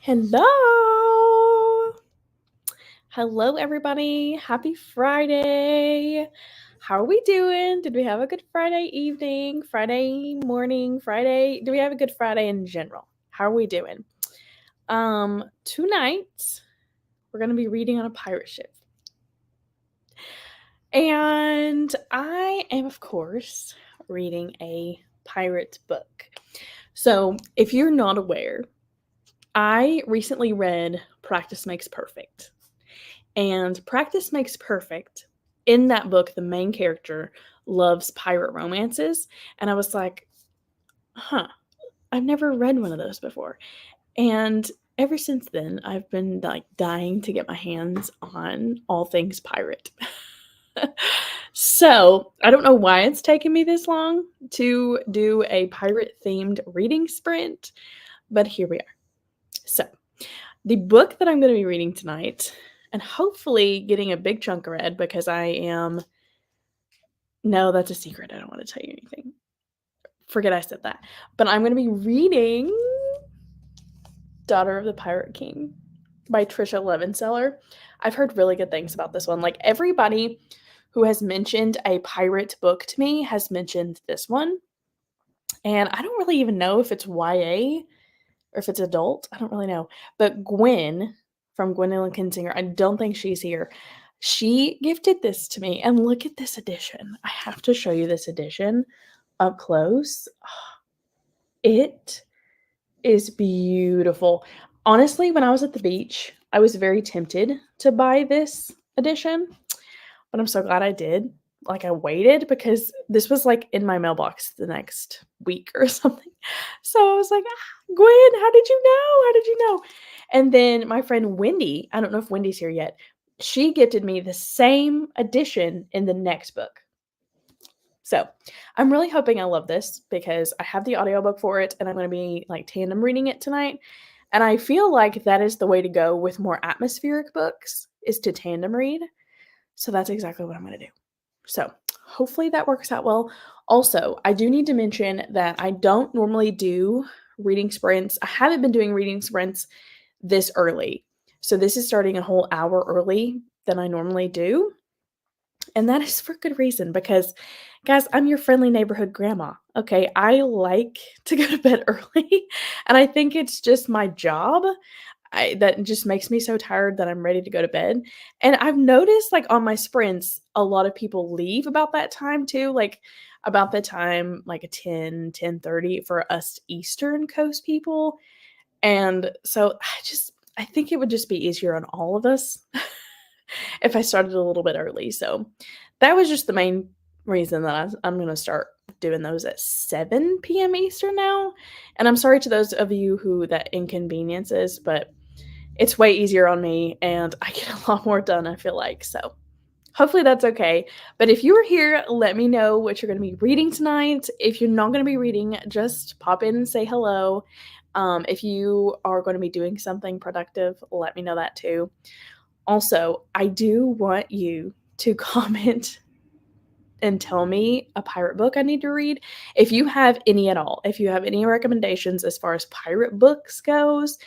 Hello. Hello, everybody. Happy Friday. How are we doing? Did we have a good Friday evening, Friday morning, Friday? Do we have a good Friday in general? How are we doing? Tonight we're going to be reading on a pirate ship. And I am, of course, reading a pirate book. So, if you're not aware, I recently read Practice Makes Perfect. And Practice Makes Perfect, in that book, the main character loves pirate romances. And I was like, I've never read one of those before. And ever since then, I've been like dying to get my hands on all things pirate. So I don't know why it's taken me this long to do a pirate themed reading sprint, but here we are. So the book that I'm going to be reading tonight, and hopefully getting a big chunk read because no, that's a secret. I don't want to tell you anything. Forget I said that. But I'm going to be reading Daughter of the Pirate King by Trisha Levenseller. I've heard really good things about this one. Like everybody who has mentioned a pirate book to me has mentioned this one. And I don't really even know if it's YA or if it's adult. I don't really know. But Gwen from Gwendolyn Kinsinger, I don't think she's here. She gifted this to me. And look at this edition. I have to show you this edition up close. It is beautiful. Honestly, when I was at the beach, I was very tempted to buy this edition, but I'm so glad I did. Like I waited because this was like in my mailbox the next week or something. So I was like, Gwen, how did you know? How did you know? And then my friend Wendy, I don't know if Wendy's here yet, she gifted me the same edition in the next book. So I'm really hoping I love this because I have the audiobook for it and I'm going to be like tandem reading it tonight. And I feel like that is the way to go with more atmospheric books is to tandem read. So that's exactly what I'm going to do. So hopefully that works out well. Also, I do need to mention that I don't normally do reading sprints. I haven't been doing reading sprints this early. So this is starting a whole hour early than I normally do. And that is for good reason because, guys, I'm your friendly neighborhood grandma. Okay. I like to go to bed early. And I think it's just my job that just makes me so tired that I'm ready to go to bed. And I've noticed, like, on my sprints, a lot of people leave about that time too. Like, about the time, like a 10:30 for us Eastern Coast people. And so I think it would just be easier on all of us if I started a little bit early. So that was just the main reason that I'm going to start doing those at 7 p.m. Eastern now. And I'm sorry to those of you who that inconveniences, but it's way easier on me and I get a lot more done, I feel like. So hopefully that's okay. But if you are here, let me know what you're going to be reading tonight. If you're not going to be reading, just pop in and say hello. If you are going to be doing something productive, let me know that too. Also, I do want you to comment and tell me a pirate book I need to read. If you have any at all, if you have any recommendations as far as pirate books goes,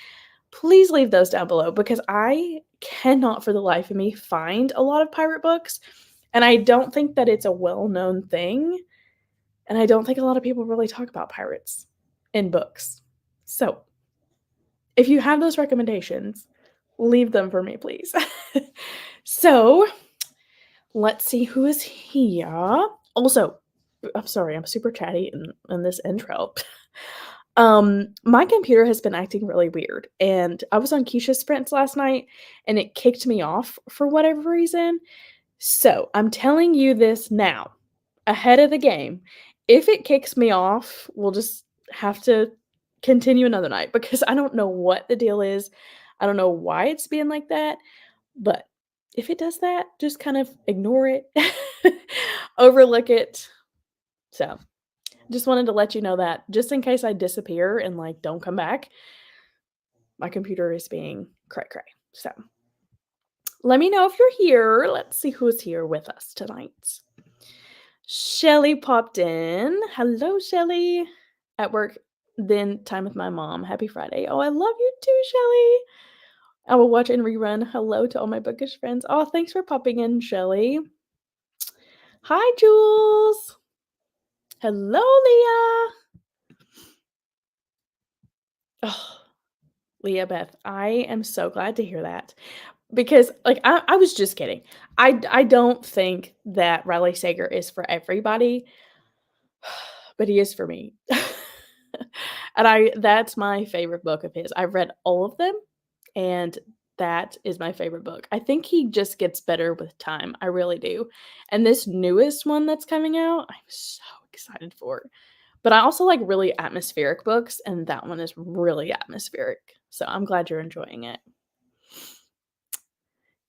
please leave those down below because I cannot for the life of me find a lot of pirate books. And I don't think that it's a well-known thing. And I don't think a lot of people really talk about pirates in books. So, if you have those recommendations, leave them for me, please. So, let's see who is here. Also, I'm sorry, I'm super chatty in this intro. My computer has been acting really weird, and I was on Keisha's sprints last night, and it kicked me off for whatever reason. So, I'm telling you this now, ahead of the game. If it kicks me off, we'll just have to continue another night because I don't know what the deal is. I don't know why it's being like that, but if it does that, just kind of ignore it, overlook it. So, just wanted to let you know that just in case I disappear and like don't come back, my computer is being cray cray. So, let me know if you're here. Let's see who's here with us tonight. Shelly popped in. Hello, Shelly. At work, then time with my mom. Happy Friday. Oh, I love you too, Shelly. I will watch and rerun. Hello to all my bookish friends. Oh, thanks for popping in, Shelly. Hi, Jules. Hello, Leah. Oh, Leah Beth, I am so glad to hear that. Because, like, I was just kidding. I don't think that Riley Sager is for everybody, but he is for me. And that's my favorite book of his. I've read all of them, and that is my favorite book. I think he just gets better with time. I really do. And this newest one that's coming out, I'm so excited for. But I also like really atmospheric books, and that one is really atmospheric. So I'm glad you're enjoying it.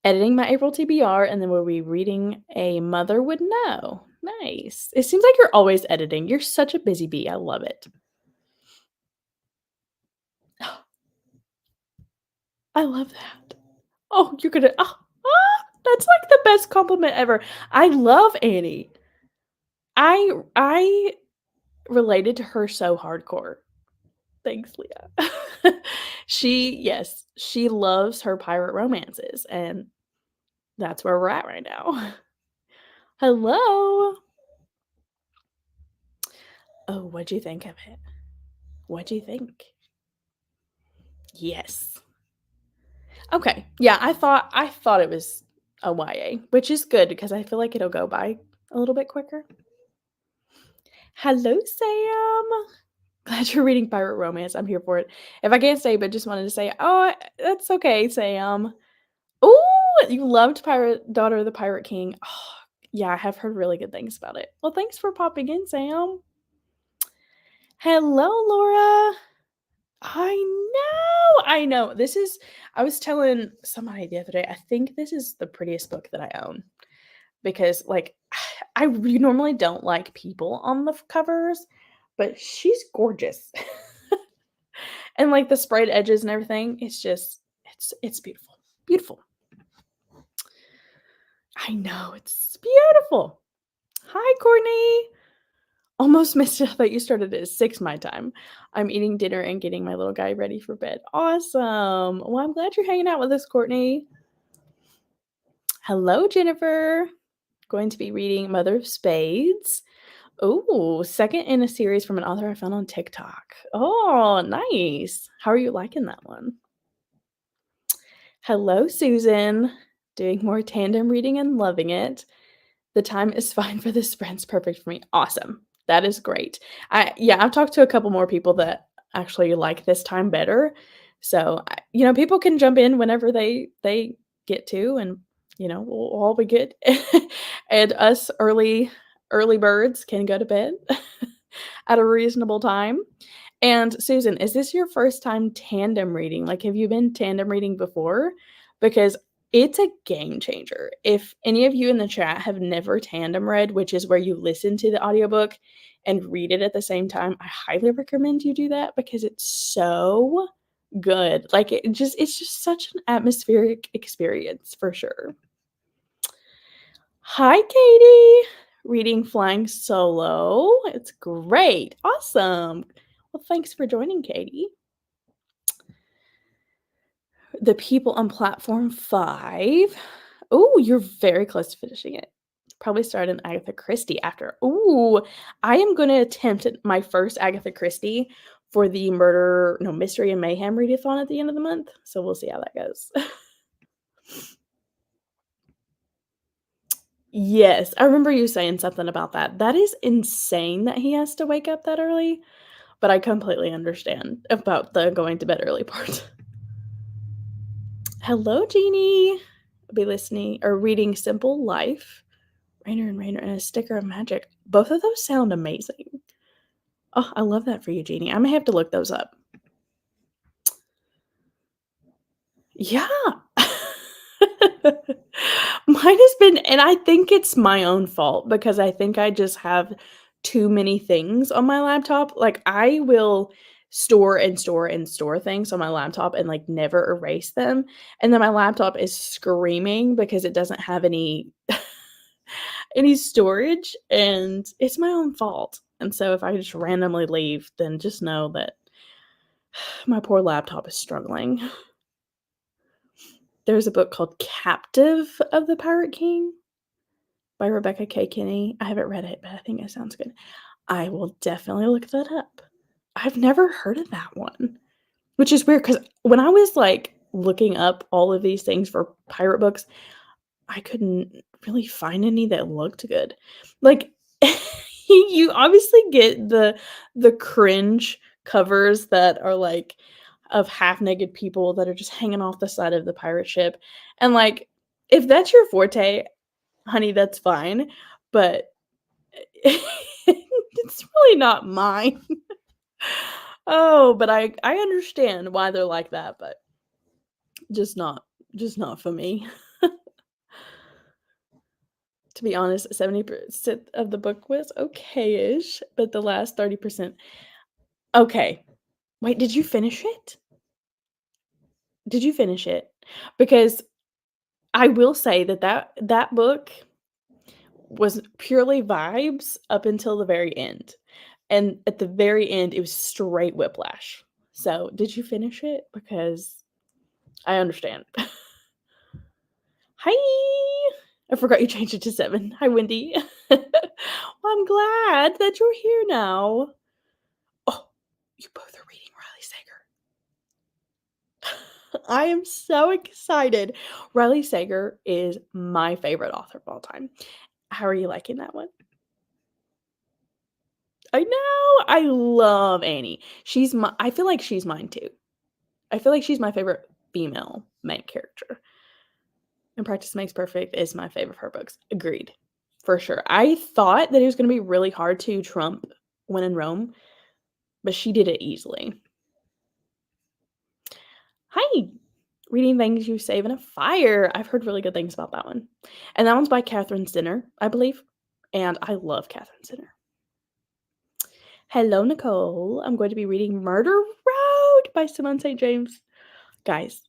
Editing my April TBR, and then we'll be reading A Mother Would Know. Nice. It seems like you're always editing. You're such a busy bee. I love it. I love that. Oh, you're gonna that's like the best compliment ever. I love Annie. I related to her so hardcore. Thanks, Leah. She loves her pirate romances, and that's where we're at right now. Hello. Oh, what'd you think of it? What'd you think? Yes. Okay. Yeah, I thought it was a YA, which is good because I feel like it'll go by a little bit quicker. Hello, Sam. Glad you're reading pirate romance. I'm here for it. If I can't say, but just wanted to say, oh, that's okay, Sam. Oh, you loved Pirate Daughter of the Pirate King. Oh, yeah, I have heard really good things about it. Well, thanks for popping in, Sam. Hello, Laura. I know. I was telling somebody the other day, I think this is the prettiest book that I own because, like, I normally don't like people on the covers, but she's gorgeous. And, like, the sprayed edges and everything, it's beautiful. Beautiful. I know, it's beautiful. Hi, Courtney. Almost missed it. I thought you started at 6 my time. I'm eating dinner and getting my little guy ready for bed. Awesome. Well, I'm glad you're hanging out with us, Courtney. Hello, Jennifer. Going to be reading Mother of Spades. Oh, second in a series from an author I found on TikTok. Oh, nice. How are you liking that one? Hello, Susan. Doing more tandem reading and loving it. The time is fine for the sprints. Perfect for me. Awesome. That is great. I've talked to a couple more people that actually like this time better. So, people can jump in whenever they get to, and we'll all be good. And us early birds can go to bed at a reasonable time. And Susan, is this your first time tandem reading? Like, have you been tandem reading before? Because it's a game changer. If any of you in the chat have never tandem read, which is where you listen to the audiobook and read it at the same time, I highly recommend you do that because it's so good. Like, it's just such an atmospheric experience for sure. Hi, Katie. Reading Flying Solo. It's great. Awesome. Well, thanks for joining, Katie. The People on Platform 5. Oh, you're very close to finishing it. Probably start an Agatha Christie after. Ooh, I am going to attempt my first Agatha Christie for the Mystery and Mayhem readathon at the end of the month. So we'll see how that goes. Yes, I remember you saying something about that. That is insane that he has to wake up that early, but I completely understand about the going to bed early part. Hello, Jeannie. I'll be listening or reading Simple Life, Rainer and a Sticker of Magic. Both of those sound amazing. Oh, I love that for you, Jeannie. I may have to look those up. Yeah. Mine has been, and I think it's my own fault because I think I just have too many things on my laptop. Like, I will store and store and store things on my laptop and like never erase them. And then my laptop is screaming because it doesn't have any storage, and it's my own fault. And so if I just randomly leave, then just know that My poor laptop is struggling. There's a book called Captive of the Pirate King by Rebecca K. Kinney. I haven't read it, but I think it sounds good. I will definitely look that up. I've never heard of that one, which is weird because when I was like looking up all of these things for pirate books, I couldn't really find any that looked good. Like you obviously get the cringe covers that are like of half naked people that are just hanging off the side of the pirate ship. And like if that's your forte, honey, that's fine, but it's really not mine. Oh, but I understand why they're like that, but just not for me. To be honest, 70% of the book was okay-ish, but the last 30%. Okay. Wait, did you finish it? Did you finish it? Because I will say that that book was purely vibes up until the very end. And at the very end, it was straight whiplash. So, did you finish it? Because I understand. Hi. I forgot you changed it to 7. Hi, Wendy. Well, I'm glad that you're here now. Oh, you both are reading Riley Sager. I am so excited. Riley Sager is my favorite author of all time. How are you liking that one? I know. I love Annie. I feel like she's mine too. I feel like she's my favorite female main character. And Practice Makes Perfect is my favorite of her books. Agreed. For sure. I thought that it was going to be really hard to trump When in Rome, but she did it easily. Hi. Reading Things You Save in a Fire. I've heard really good things about that one. And that one's by Catherine Zinner, I believe. And I love Catherine Zinner. Hello, Nicole. I'm going to be reading Murder Road by Simone St. James. Guys,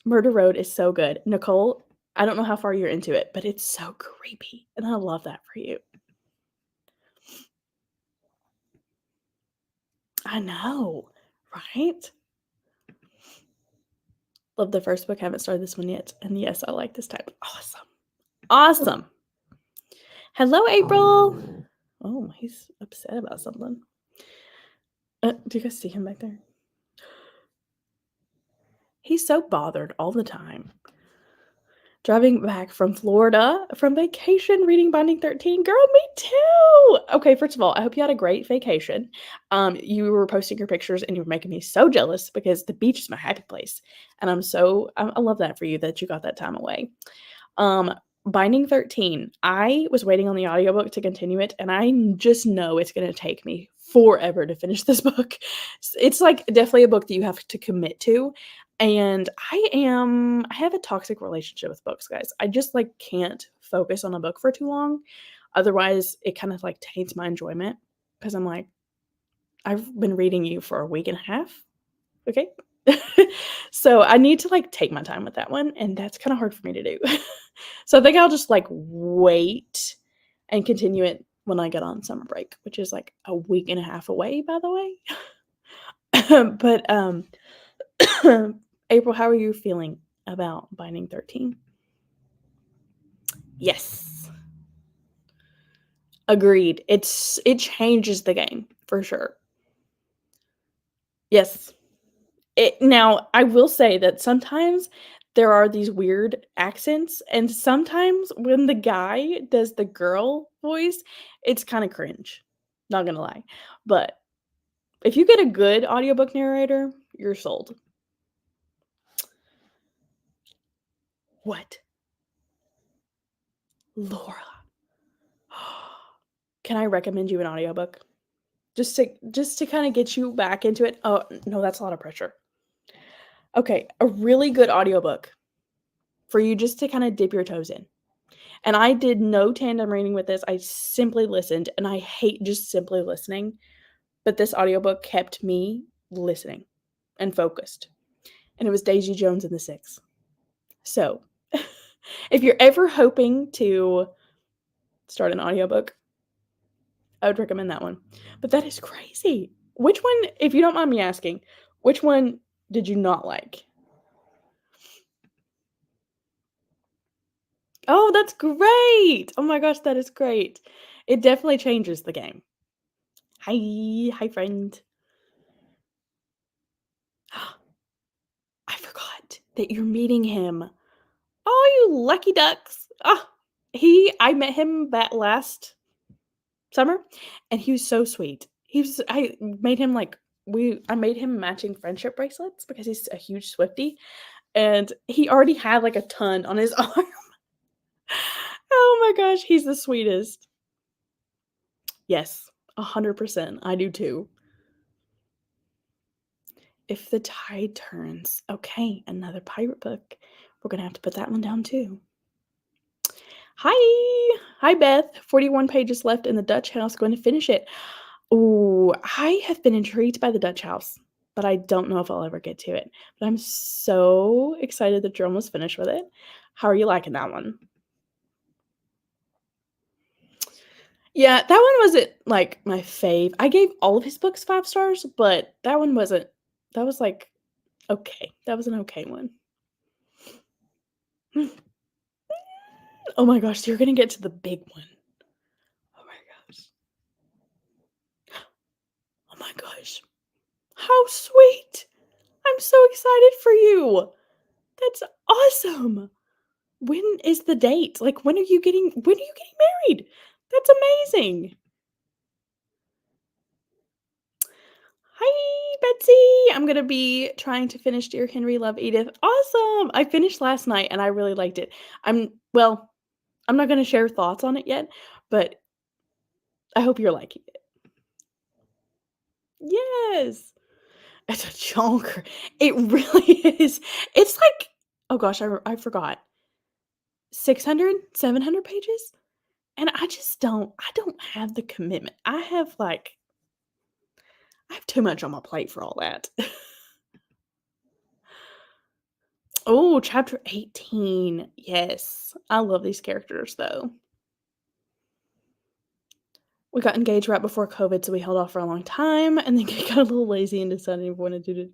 Murder Road is so good. Nicole, I don't know how far you're into it, but it's so creepy. And I love that for you. I know, right? Love the first book. Haven't started this one yet. And yes, I like this type. Awesome. Awesome. Hello, April. Oh, he's upset about something. Do you guys see him back there? He's so bothered all the time. Driving back from Florida from vacation, reading Binding 13. Girl, me too. Okay, first of all, I hope you had a great vacation. You were posting your pictures and you were making me so jealous because the beach is my happy place. And I love that for you that you got that time away. Binding 13. I was waiting on the audiobook to continue it, and I just know it's going to take me forever to finish this book. It's like definitely a book that you have to commit to. And I have a toxic relationship with books, guys. I just like can't focus on a book for too long. Otherwise, it kind of like taints my enjoyment because I'm like, I've been reading you for a week and a half. Okay. So I need to like take my time with that one, and that's kind of hard for me to do. So I think I'll just like wait and continue it when I get on summer break, which is like a week and a half away, by the way. But April, how are you feeling about Binding 13? Yes. Agreed. It changes the game for sure. Yes. Now, I will say that sometimes there are these weird accents, and sometimes when the guy does the girl voice, it's kind of cringe. Not gonna lie. But if you get a good audiobook narrator, you're sold. What? Laura. Can I recommend you an audiobook? Just to kind of get you back into it. Oh, no, that's a lot of pressure. Okay, a really good audiobook for you just to kind of dip your toes in. And I did no tandem reading with this. I simply listened, and I hate just simply listening, but this audiobook kept me listening and focused. And it was Daisy Jones and the Six. So, if you're ever hoping to start an audiobook, I would recommend that one. But that is crazy. Which one, if you don't mind me asking, which one did you not like? Oh, that's great! Oh my gosh, that is great. It definitely changes the game. Hi. Hi, friend. I forgot that you're meeting him. Oh, you lucky ducks. Ah, I met him that last summer, and he was so sweet. I made him like I made him matching friendship bracelets because he's a huge Swiftie, and he already had like a ton on his arm. Oh my gosh, he's the sweetest. Yes, 100%. I do too. If the tide turns. Okay, another pirate book. We're gonna have to put that one down too. Hi. Hi, Beth. 41 pages left in the Dutch House. Going to finish it. Oh, I have been intrigued by the Dutch House, but I don't know if I'll ever get to it. But I'm so excited that you're almost finished with it. How are you liking that one? Yeah, that one wasn't like my fave. I gave all of his books 5 stars, but that one wasn't. That was like okay. That was an okay one. Oh my gosh, you're gonna get to the big one. Oh my gosh. Oh my gosh. How sweet. I'm so excited for you. That's awesome. When is the date? Like when are you getting married? That's amazing. Hi, Betsy. I'm gonna be trying to finish Dear Henry Love Edith. Awesome. I finished last night and I really liked it. I'm not gonna share thoughts on it yet, but I hope you're liking it. Yes. It's a chonker. It really is. It's like oh gosh, I forgot. 600, 700 pages? And I don't have the commitment. I have too much on my plate for all that. Oh, chapter 18. Yes. I love these characters though. We got engaged right before COVID, so we held off for a long time and then got a little lazy and decided we wanted to do.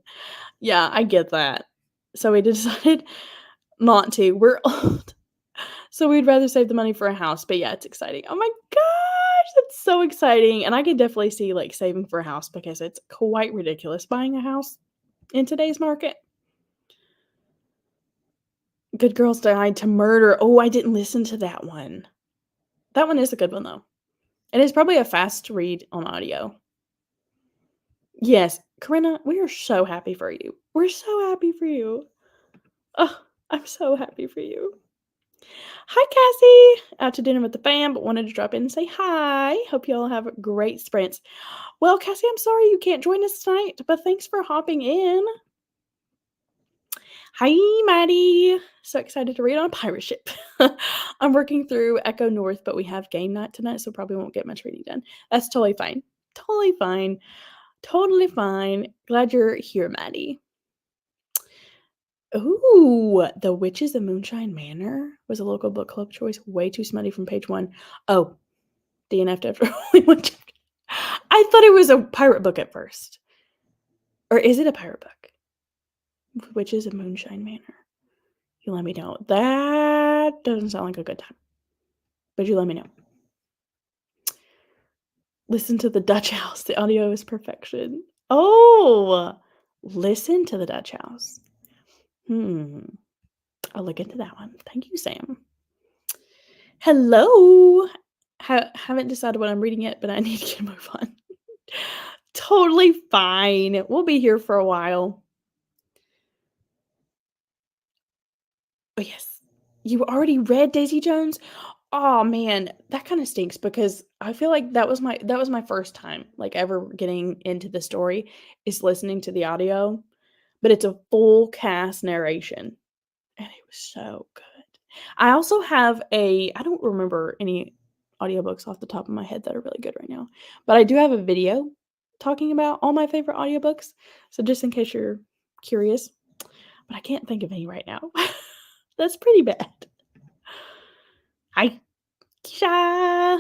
Yeah, I get that. So we decided not to. We're old. So we'd rather save the money for a house. But yeah, it's exciting. Oh my gosh, that's so exciting. And I could definitely see like saving for a house because it's quite ridiculous buying a house in today's market. Good Girls Died to Murder. Oh, I didn't listen to that one. That one is a good one though. And it's probably a fast read on audio. Yes, Corinna, we are so happy for you. We're so happy for you. Oh, I'm so happy for you. Hi, Cassie. Out to dinner with the fam, but wanted to drop in and say hi. Hope you all have great sprints. Well, Cassie, I'm sorry you can't join us tonight, but thanks for hopping in. Hi, Maddie. So excited to read on a pirate ship. I'm working through Echo North, but we have game night tonight, so probably won't get much reading done. That's totally fine. Totally fine. Totally fine. Glad you're here, Maddie. Ooh, The Witches of Moonshine Manor was a local book club choice. Way too smutty from page 1. Oh, DNF'd after only one chapter. I thought it was a pirate book at first. Or is it a pirate book? Witches of Moonshine Manor. You let me know. That doesn't sound like a good time. But you let me know. Listen to the Dutch House. The audio is perfection. Oh, listen to the Dutch House. I'll look into that one. Thank you, Sam. Hello. Haven't decided what I'm reading yet, but I need to move on. Totally fine. We'll be here for a while. Oh, yes. You already read Daisy Jones? Oh man, that kind of stinks because I feel like that was my first time like ever getting into the story is listening to the audio, but it's a full cast narration and it was so good. I also have I don't remember any audiobooks off the top of my head that are really good right now, but I do have a video talking about all my favorite audiobooks. So just in case you're curious, but I can't think of any right now. That's pretty bad. Hi, Keisha.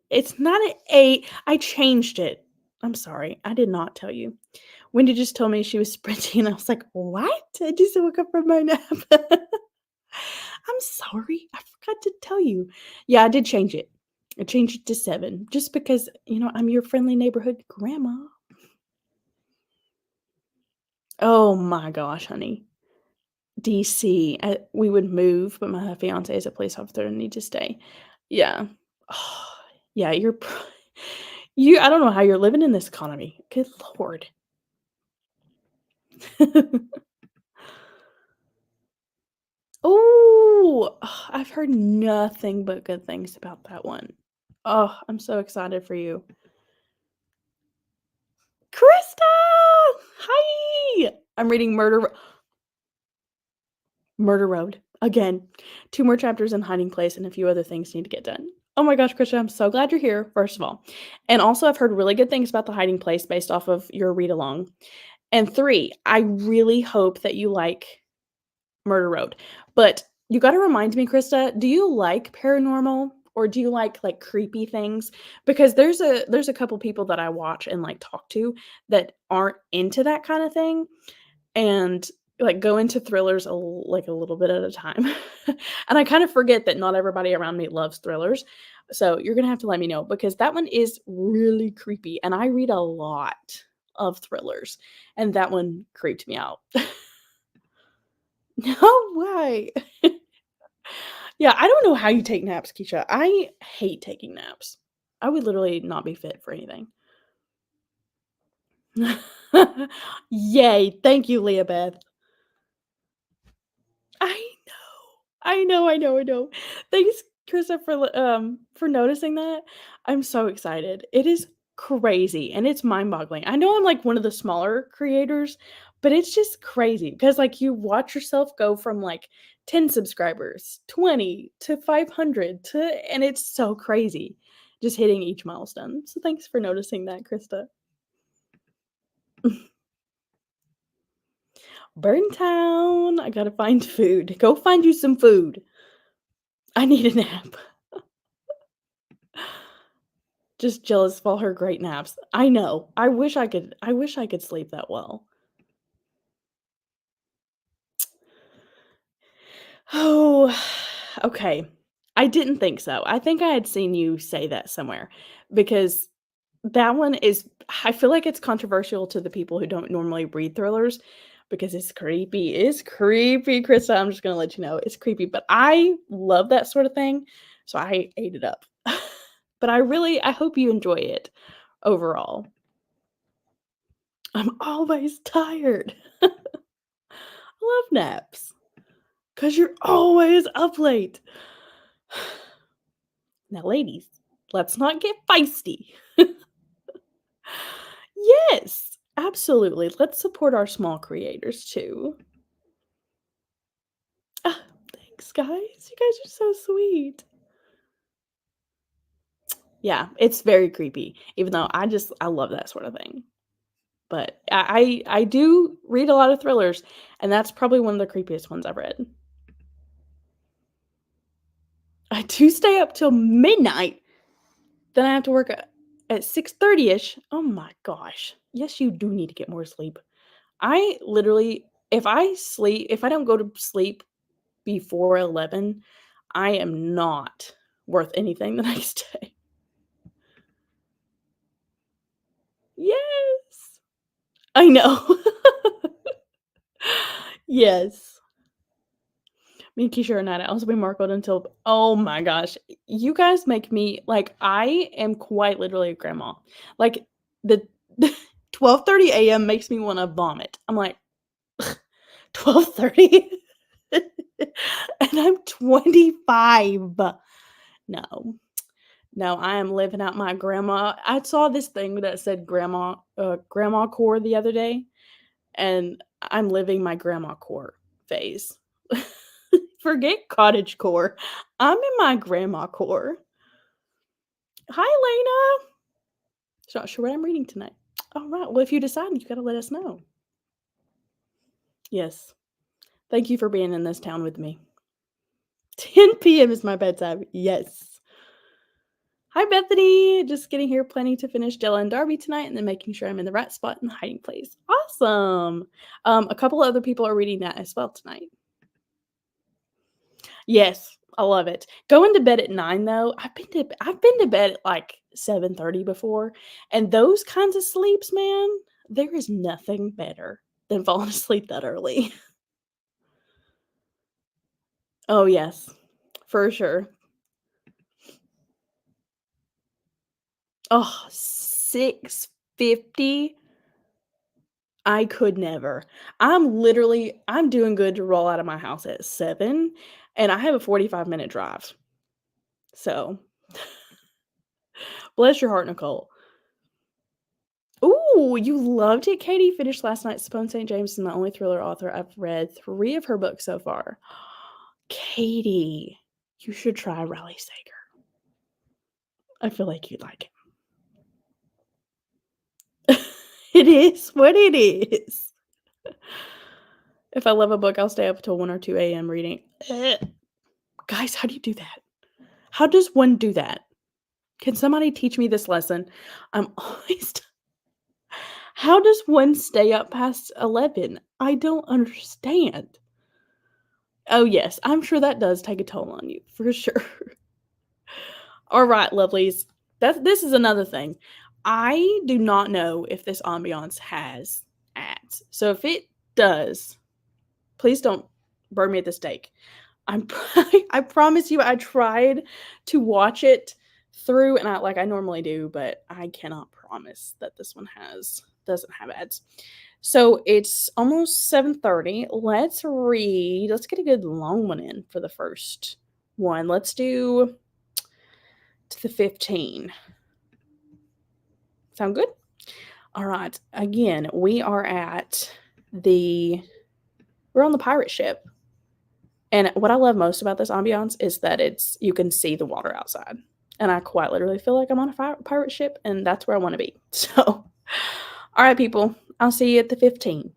It's not an 8. I changed it. I'm sorry. I did not tell you. Wendy just told me she was sprinting, and I was like, "What? I just woke up from my nap." I'm sorry. I forgot to tell you. Yeah, I did change it. I changed it to 7 just because, I'm your friendly neighborhood grandma. Oh my gosh, honey. DC. We would move, but my fiance is a police officer and need to stay. Yeah. Yeah, I don't know how you're living in this economy. Good lord. Oh, I've heard nothing but good things about that one. Oh, I'm so excited for you. Krista! Hi! I'm reading Murder Road again. 2 more chapters in Hiding Place and a few other things need to get done. Oh my gosh, Krista, I'm so glad you're here, first of all. And also, I've heard really good things about The Hiding Place based off of your read along. And 3, I really hope that you like Murder Road. But you gotta remind me, Krista, do you like paranormal or do you like creepy things? Because there's a couple people that I watch and, talk to that aren't into that kinda thing and, go into thrillers a little bit at a time. And I kind of forget that not everybody around me loves thrillers. So you're gonna have to let me know because that one is really creepy, and I read a lot of thrillers, and that one creeped me out. No way. Yeah, I don't know how you take naps, Keisha. I hate taking naps. I would literally not be fit for anything. Yay, thank you, Leah Beth. I I know. Thanks, Krista, for noticing that. I'm so excited. It is crazy, and it's mind-boggling. I know I'm, one of the smaller creators, but it's just crazy because, you watch yourself go from, 10 subscribers, 20 to 500 and it's so crazy just hitting each milestone. So thanks for noticing that, Krista. Burntown, I gotta find food. Go find you some food. I need a nap. Just jealous of all her great naps. I know. I wish I could sleep that well. Oh, okay. I didn't think so. I think I had seen you say that somewhere because that one is I feel like it's controversial to the people who don't normally read thrillers because it's creepy. It's creepy, Krista. I'm just gonna let you know it's creepy, but I love that sort of thing, so I ate it up. But I hope you enjoy it overall. I'm always tired. I love naps because you're always up late. Now, ladies, let's not get feisty. Yes, absolutely. Let's support our small creators too. Ah, thanks, guys. You guys are so sweet. Yeah, it's very creepy, even though I love that sort of thing. But I do read a lot of thrillers, and that's probably one of the creepiest ones I've read. I do stay up till midnight, then I have to work at 6:30ish. Oh my gosh. Yes, you do need to get more sleep. I literally if I don't go to sleep before 11, I am not worth anything the next day. Yes. I know. Yes. Me and Keisha are not also be markled until oh my gosh. You guys make me I am quite literally a grandma. Like, the 12:30 AM makes me wanna vomit. I'm like, 12:30? And I'm 25. No. No, I am living out my grandma I saw this thing that said grandma core the other day, and I'm living my grandma core phase. Forget cottage core. I'm in my grandma core. Hi, Lena. She's not sure what I'm reading tonight. All right. Well, if you decide, you gotta let us know. Yes. Thank you for being in this town with me. 10 p.m. is my bedtime. Yes. Hi, Bethany. Just getting here, planning to finish Della and Darby tonight, and then making sure I'm in the right spot in the hiding place. Awesome. A couple other people are reading that as well tonight. Yes, I love it. Going to bed at 9 though, I've been to bed at like 7:30 before, and those kinds of sleeps, man, there is nothing better than falling asleep that early. Oh, yes, for sure. Oh, 6:50. I could never. I'm doing good to roll out of my house at 7, and I have a 45-minute drive. So, bless your heart, Nicole. Ooh, you loved it, Katie. Finished last night's Spoon St. James is my only thriller author. I've read 3 of her books so far. Katie, you should try Riley Sager. I feel like you'd like it. It is what it is. If I love a book, I'll stay up until 1 or 2 AM reading. Guys, how do you do that? How does one do that? Can somebody teach me this lesson? I'm always How does one stay up past 11? I don't understand. Oh, yes, I'm sure that does take a toll on you, for sure. Alright, lovelies. This is another thing. I do not know if this ambiance has ads. So if it does, please don't burn me at the stake. I promise you I tried to watch it through, and I normally do, but I cannot promise that this one doesn't have ads. So it's almost 7:30. Let's read. Let's get a good long one in for the first one. Let's do to the 15. Sound good? All right. Again, we're on the pirate ship. And what I love most about this ambiance is that you can see the water outside. And I quite literally feel like I'm on a pirate ship, and that's where I want to be. So, all right, people, I'll see you at the 15.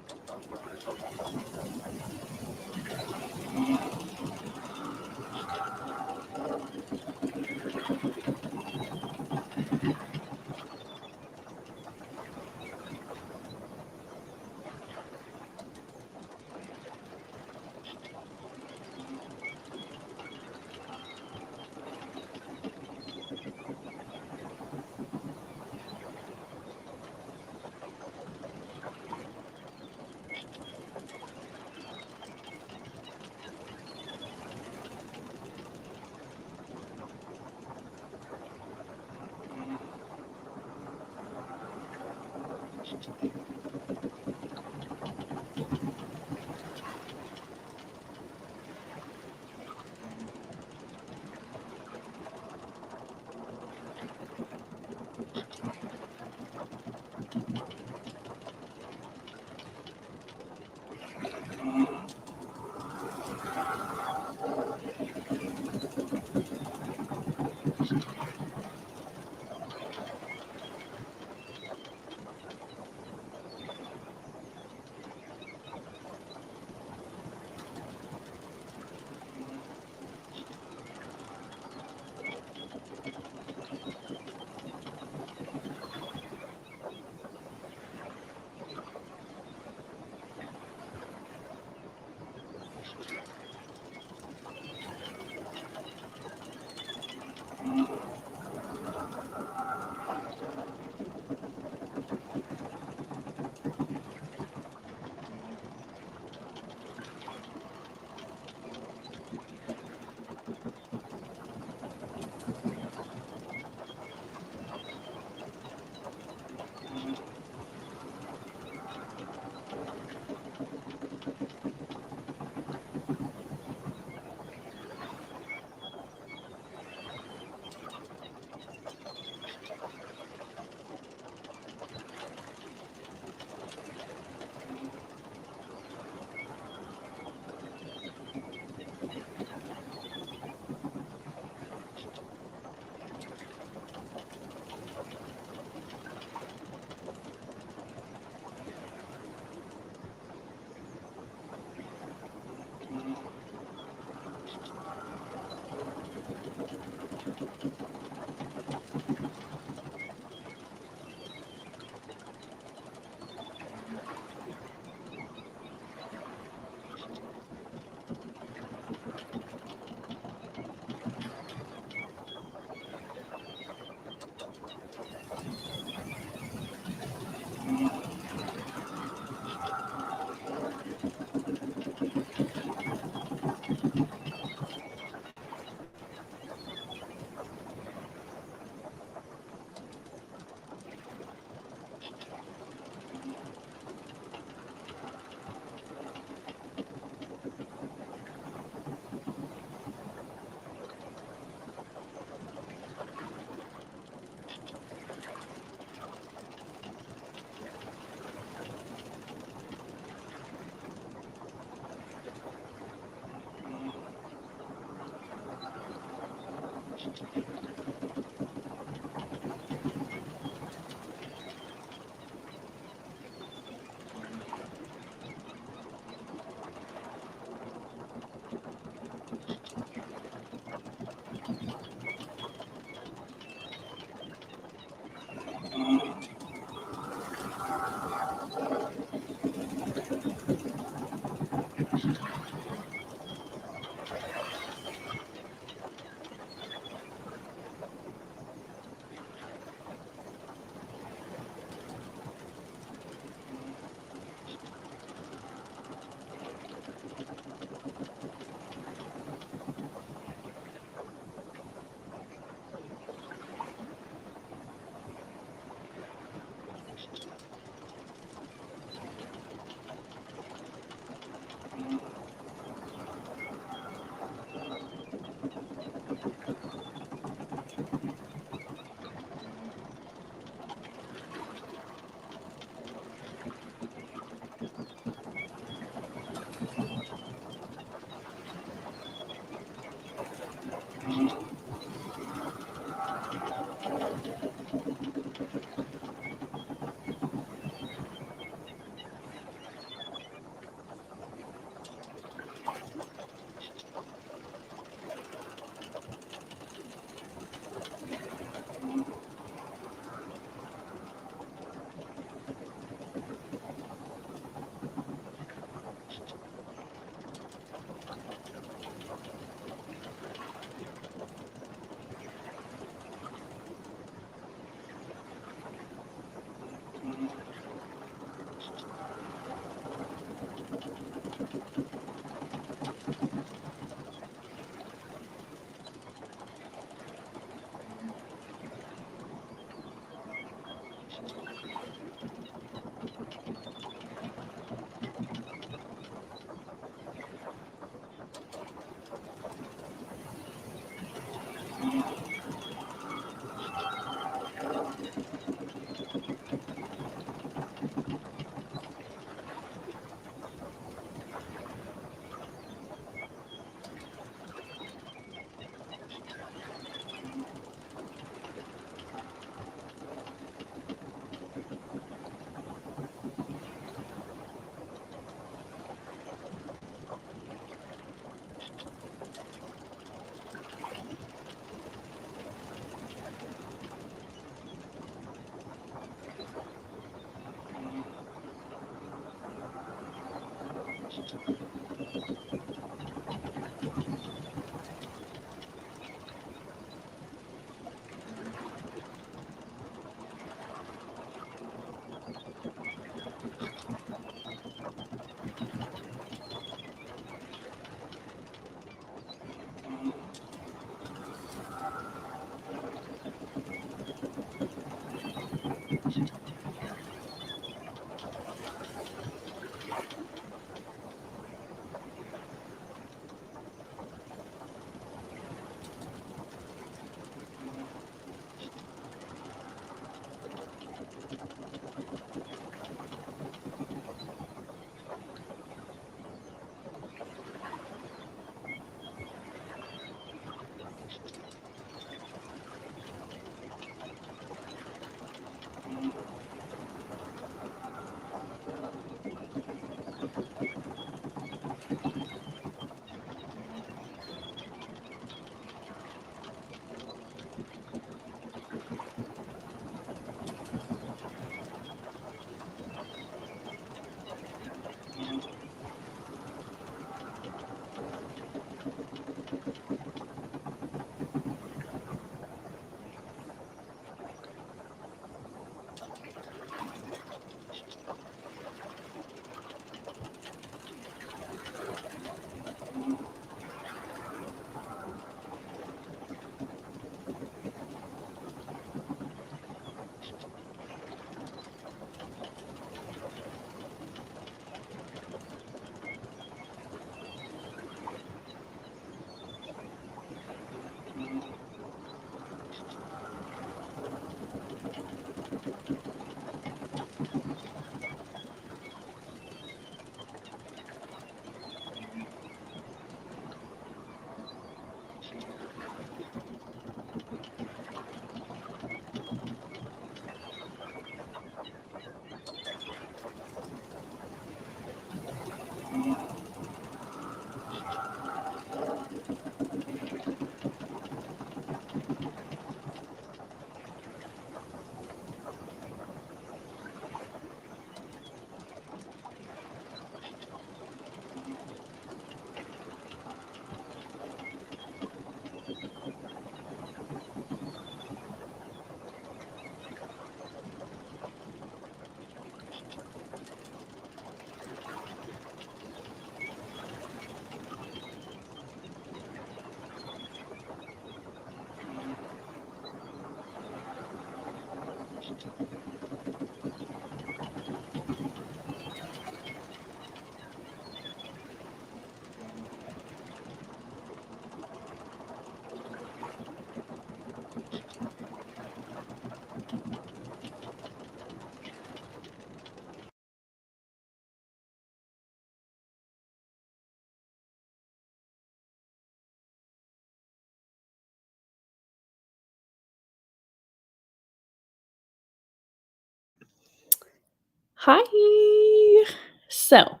Hi. So,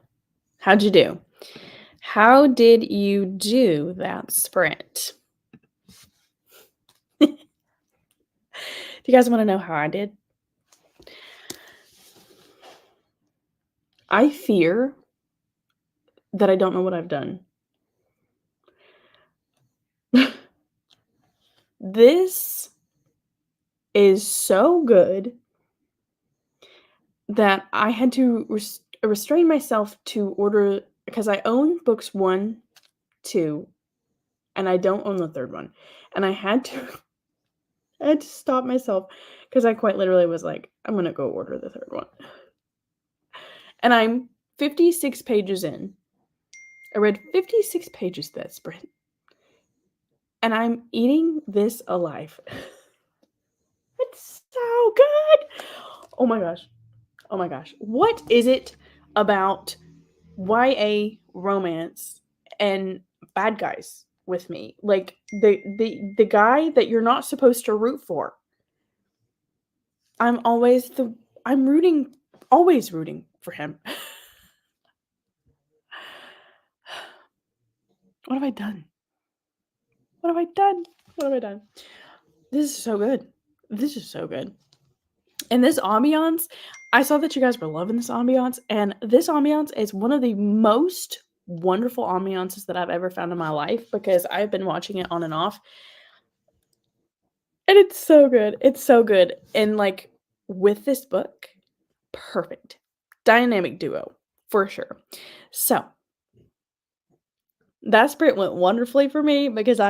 how'd you do? How did you do that sprint? Do you guys want to know how I did? I fear that I don't know what I've done. This is so good that I had to restrain myself to order because I own books 1, 2, and I don't own the 3rd one. And I had to I had to stop myself because I quite literally was like, I'm gonna go order the 3rd one. And I'm 56 pages in. I read 56 pages of that sprint. And I'm eating this alive. It's so good. Oh my gosh. Oh my gosh. What is it about YA romance and bad guys with me? Like the guy that you're not supposed to root for. I'm always always rooting for him. What have I done? What have I done? What have I done? This is so good. This is so good. And this ambiance, I saw that you guys were loving this ambiance, and this ambiance is one of the most wonderful ambiances that I've ever found in my life because I've been watching it on and off. And it's so good. It's so good. And like with this book, perfect. Dynamic duo for sure. So that sprint went wonderfully for me because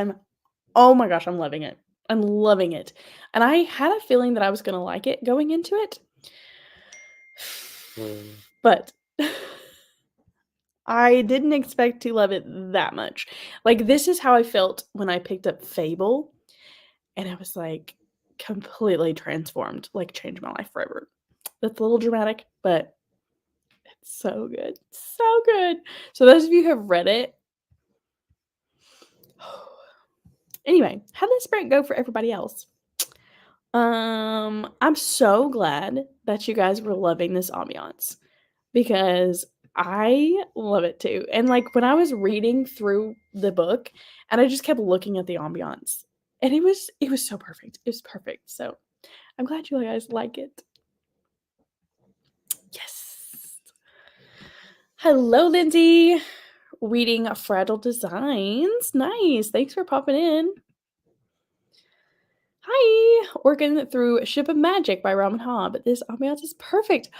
oh my gosh, I'm loving it. I'm loving it. And I had a feeling that I was going to like it going into it. But I didn't expect to love it that much. Like, this is how I felt when I picked up Fable, and I was, like, completely transformed, like, changed my life forever. That's a little dramatic, but it's so good. So good. So those of you who have read it anyway, how did this sprint go for everybody else? I'm so glad that you guys were loving this ambiance because I love it too. And like when I was reading through the book and I just kept looking at the ambiance and it was so perfect. It was perfect. So I'm glad you guys like it. Yes. Hello, Lindsay. Reading Fragile Designs. Nice. Thanks for popping in. Hi. Working through Ship of Magic by Ramen Hobb. This ambiance is perfect.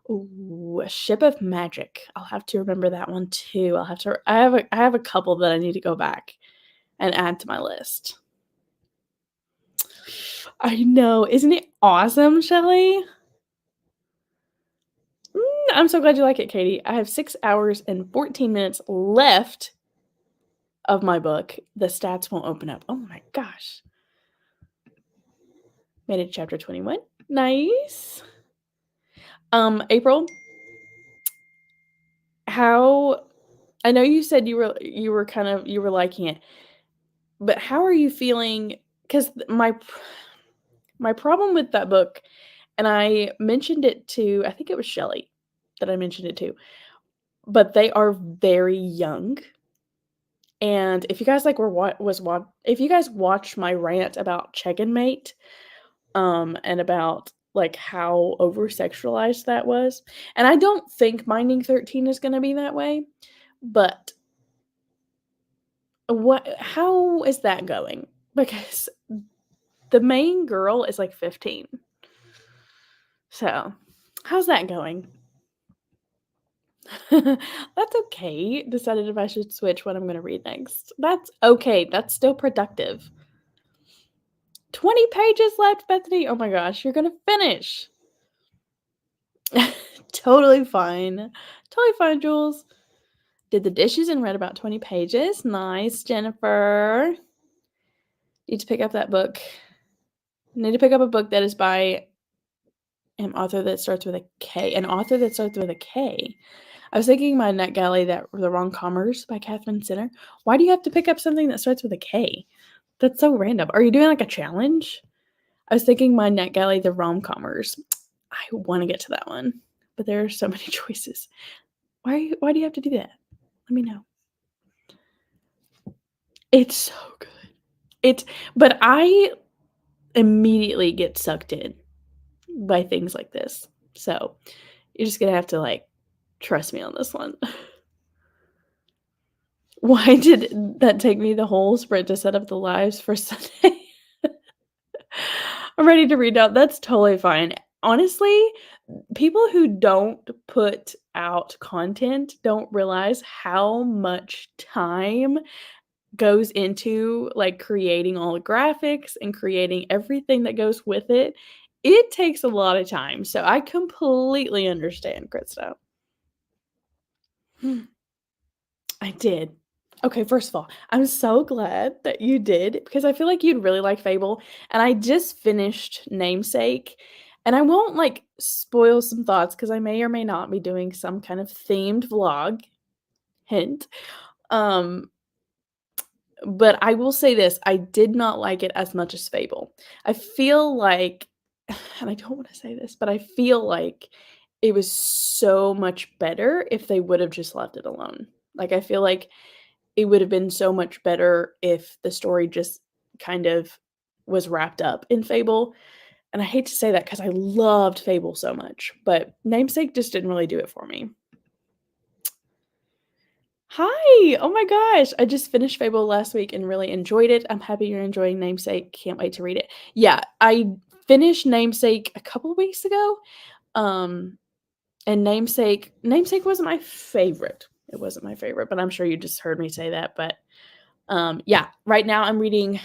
Ooh, a Ship of Magic. I'll have to remember that one too. I have a couple that I need to go back and add to my list. I know. Isn't it awesome, Shelly? I'm so glad you like it, Katie. I have 6 hours and 14 minutes left of my book. The stats won't open up. Oh my gosh. Made it to chapter 21. Nice. April, how I know you said you were liking it, but how are you feeling? Because my problem with that book, and I mentioned it to, I think it was Shelly that I mentioned it to, but they are very young. And if you guys like if you guys watched my rant about Check and Mate, and about like how over sexualized that was, and I don't think Minding 13 is going to be that way, but how is that going? Because the main girl is like 15. So, how's that going? That's okay. Decided if I should switch what I'm going to read next. That's okay. That's still productive. 20 pages left, Bethany. Oh my gosh, you're going to finish. Totally fine. Totally fine, Jules. Did the dishes and read about 20 pages. Nice, Jennifer. Need to pick up that book. Need to pick up a book that is by an author that starts with a K. An author that starts with a K. I was thinking my NetGalley that The Rom-Commers by Catherine Sinner. Why do you have to pick up something that starts with a K? That's so random. Are you doing like a challenge? I was thinking my NetGalley The Rom-Commers. I want to get to that one, but there are so many choices. Why do you have to do that? Let me know. It's so good. But I immediately get sucked in by things like this. So you're just gonna have to like trust me on this one. Why did that take me the whole sprint to set up the lives for Sunday? I'm ready to read out. That's totally fine. Honestly, people who don't put out content don't realize how much time goes into like creating all the graphics and creating everything that goes with it. It takes a lot of time. So I completely understand, Krista. I did. Okay, first of all, I'm so glad that you did because I feel like you'd really like Fable. And I just finished Namesake. And I won't like spoil some thoughts because I may or may not be doing some kind of themed vlog. Hint. But I will say this, I did not like it as much as Fable. I feel like, and I don't want to say this, but I feel like it was so much better if they would have just left it alone. Like, I feel like it would have been so much better if the story just kind of was wrapped up in Fable. And I hate to say that because I loved Fable so much, but Namesake just didn't really do it for me. Hi! Oh my gosh, I just finished Fable last week and really enjoyed it. I'm happy you're enjoying Namesake. Can't wait to read it. Yeah, I finished Namesake a couple weeks ago. And Namesake wasn't my favorite. It wasn't my favorite, but I'm sure you just heard me say that. But yeah, right now I'm reading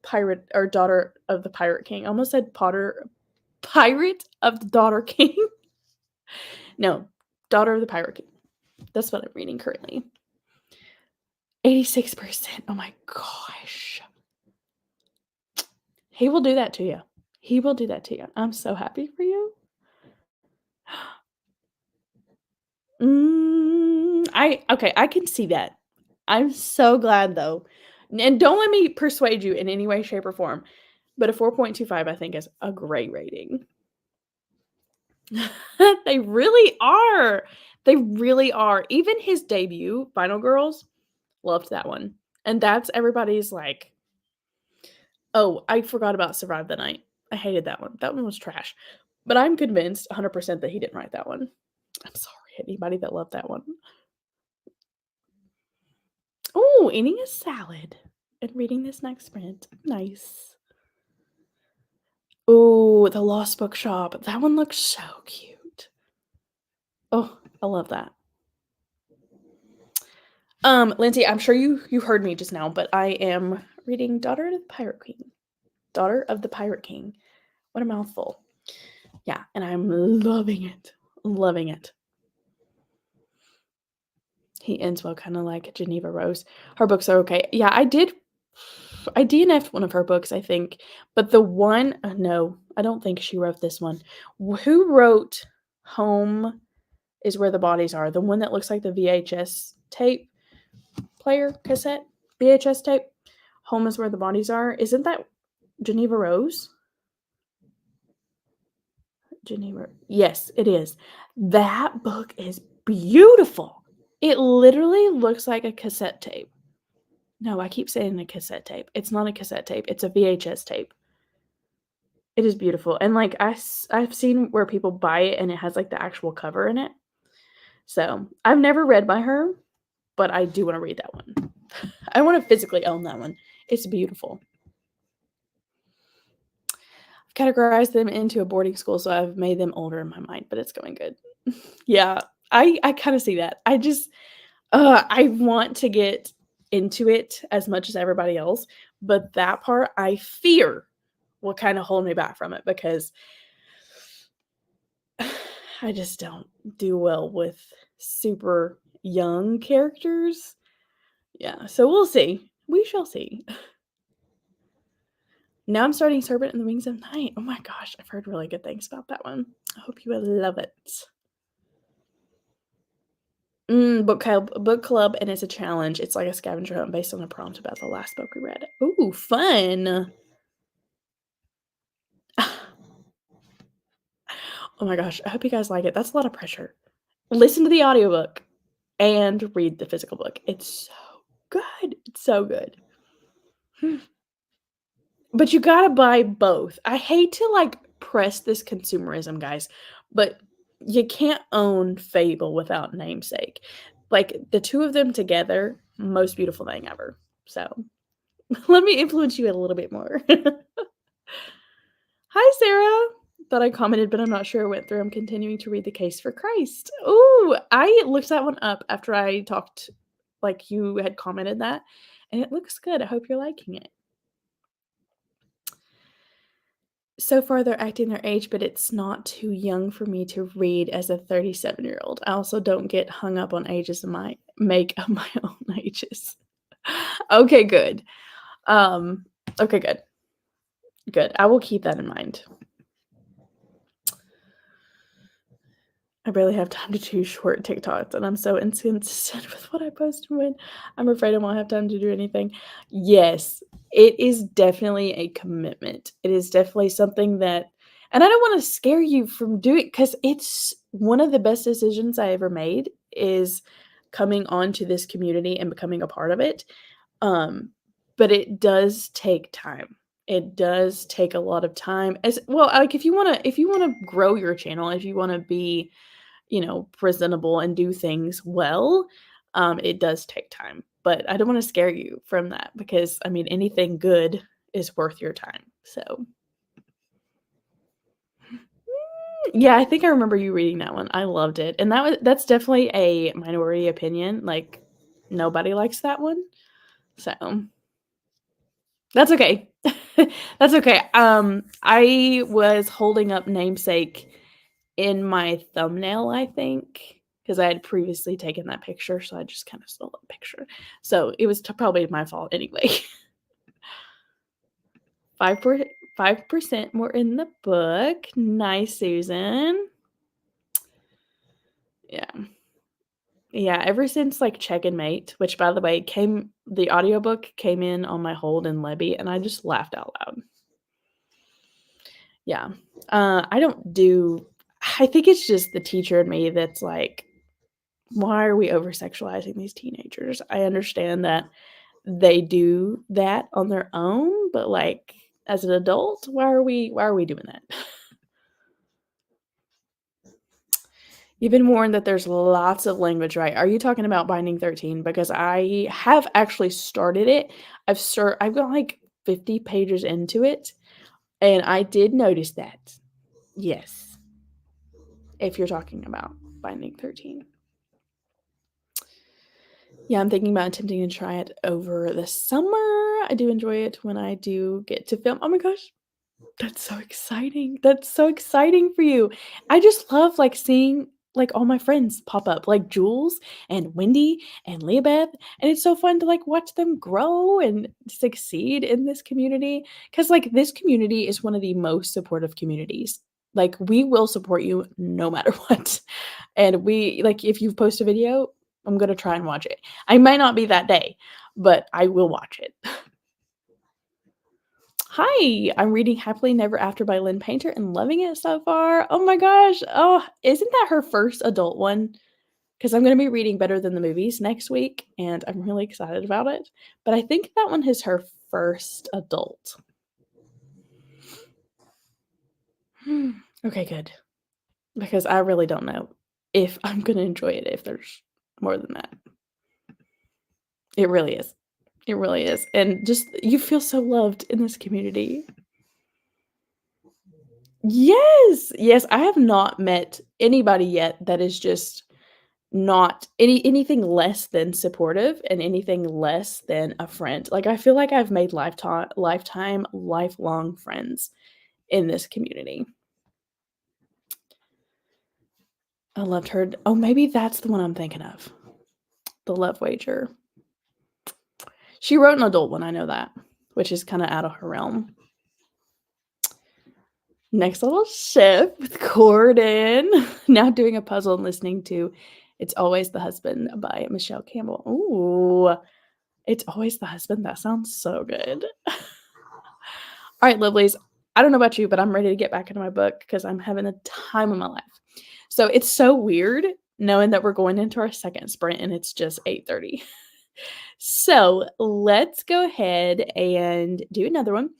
Pirate or Daughter of the Pirate King. I almost said Pirate of the Daughter King. No, Daughter of the Pirate King. That's what I'm reading currently. 86%. Oh my gosh. He will do that to you. He will do that to you. I'm so happy for you. I can see that. I'm so glad though. And don't let me persuade you in any way, shape, or form. But a 4.25, I think, is a great rating. They really are. They really are. Even his debut, Final Girls, loved that one. And that's everybody's like, oh, I forgot about Survive the Night. I hated that one. That one was trash. But I'm convinced 100% that he didn't write that one. I'm sorry, anybody that loved that one. Oh, eating a salad and reading this next print. Nice. Oh, The Lost Bookshop. That one looks so cute. Oh, I love that. Lindsay, I'm sure you heard me just now, but I am reading Daughter of the Pirate King. Daughter of the Pirate King. What a mouthful. Yeah, and I'm loving it. Loving it. He ends well, kind of like Geneva Rose. Her books are okay. Yeah, I DNF'd one of her books, I think. But the one, no, I don't think she wrote this one. Who wrote Home is Where the Bodies Are? The one that looks like the VHS tape player cassette? VHS tape? Home is Where the Bodies Are? Isn't that Geneva Rose? Geneva. Yes, it is. That book is beautiful. It literally looks like a cassette tape. No, I keep saying a cassette tape. It's not a cassette tape. It's a VHS tape. It is beautiful. And like I've seen where people buy it and it has like the actual cover in it. So I've never read by her, but I do want to read that one. I want to physically own that one. It's beautiful. I've categorized them into a boarding school, so I've made them older in my mind, but it's going good. Yeah, I kind of see that. I want to get into it as much as everybody else, but that part I fear will kind of hold me back from it because I just don't do well with super young characters. Yeah, so we'll see. We shall see. Now I'm starting Serpent and the Wings of Night. Oh my gosh, I've heard really good things about that one. I hope you will love it. Book club, and it's a challenge. It's like a scavenger hunt based on a prompt about the last book we read. Ooh, fun. Oh my gosh, I hope you guys like it. That's a lot of pressure. Listen to the audiobook and read the physical book. It's so good. It's so good. But you gotta buy both. I hate to like press this consumerism, guys, but you can't own Fable without Namesake. Like the two of them together, most beautiful thing ever. So let me influence you a little bit more. Hi, Sarah. Thought I commented, but I'm not sure it went through. I'm continuing to read The Case for Christ. Ooh, I looked that one up after I talked, like you had commented that, and it looks good. I hope you're liking it. So far, they're acting their age, but it's not too young for me to read as a 37-year-old. I also don't get hung up on ages of my own ages. Okay, good. Okay, good. Good. I will keep that in mind. I barely have time to do short TikToks, and I'm so inconsistent with what I post and when. I'm afraid I won't have time to do anything. Yes, it is definitely a commitment. It is definitely something that, and I don't want to scare you from doing, because it's one of the best decisions I ever made is coming onto this community and becoming a part of it. But it does take time. It does take a lot of time as well, like, if you wanna grow your channel, if you wanna be, presentable and do things well, it does take time, but I don't wanna scare you from that because, I mean, anything good is worth your time, so yeah, I think I remember you reading that one, I loved it, and that's definitely a minority opinion, like, nobody likes that one, so that's okay. That's okay. I was holding up Namesake in my thumbnail, I think, because I had previously taken that picture, so I just kinda stole that picture. So, it was probably my fault anyway. 5% more in the book. Nice, Susan. Yeah. Yeah, ever since, like, Check and Mate, which, by the way, came the audiobook came in on my hold in Libby, and I just laughed out loud. Yeah. I don't do I think it's just the teacher in me that's like, "Why are we over sexualizing these teenagers?" I understand that they do that on their own, but, like, as an adult, why are we doing that? You've been warned that there's lots of language, right? Are you talking about Binding 13? Because I have actually started it. I've got, like, 50 pages into it, and I did notice that. Yes, if you're talking about Binding 13. Yeah, I'm thinking about attempting to try it over the summer. I do enjoy it when I do get to film. Oh my gosh, that's so exciting. That's so exciting for you. I just love, like, seeing, like, all my friends pop up, like Jules and Wendy and Leah-Beth, and it's so fun to, like, watch them grow and succeed in this community. Because like, this community is one of the most supportive communities. Like, we will support you no matter what. And we like, if you post a video, I'm gonna try and watch it. I might not be that day, but I will watch it. Hi, I'm reading Happily Never After by Lynn Painter and loving it so far. Oh my gosh. Oh, isn't that her first adult one? Because I'm gonna be reading Better Than the Movies next week, and I'm really excited about it. But I think that one is her first adult. Okay, good. Because I really don't know if I'm gonna enjoy it if there's more than that. It really is. It really is, and just you feel so loved in this community. Yes! Yes, I have not met anybody yet that is just not anything less than supportive and anything less than a friend. Like, I feel like I've made lifelong friends in this community. I loved her oh, maybe that's the one I'm thinking of, The Love Wager. She wrote an adult one, I know that, which is kinda out of her realm. Next little shift with Corden. Now doing a puzzle and listening to It's Always the Husband by Michelle Campbell. Ooh, It's Always the Husband. That sounds so good. All right, lovelies. I don't know about you, but I'm ready to get back into my book because I'm having the time of my life. So it's so weird knowing that we're going into our second sprint and it's just 8:30. So let's go ahead and do another one.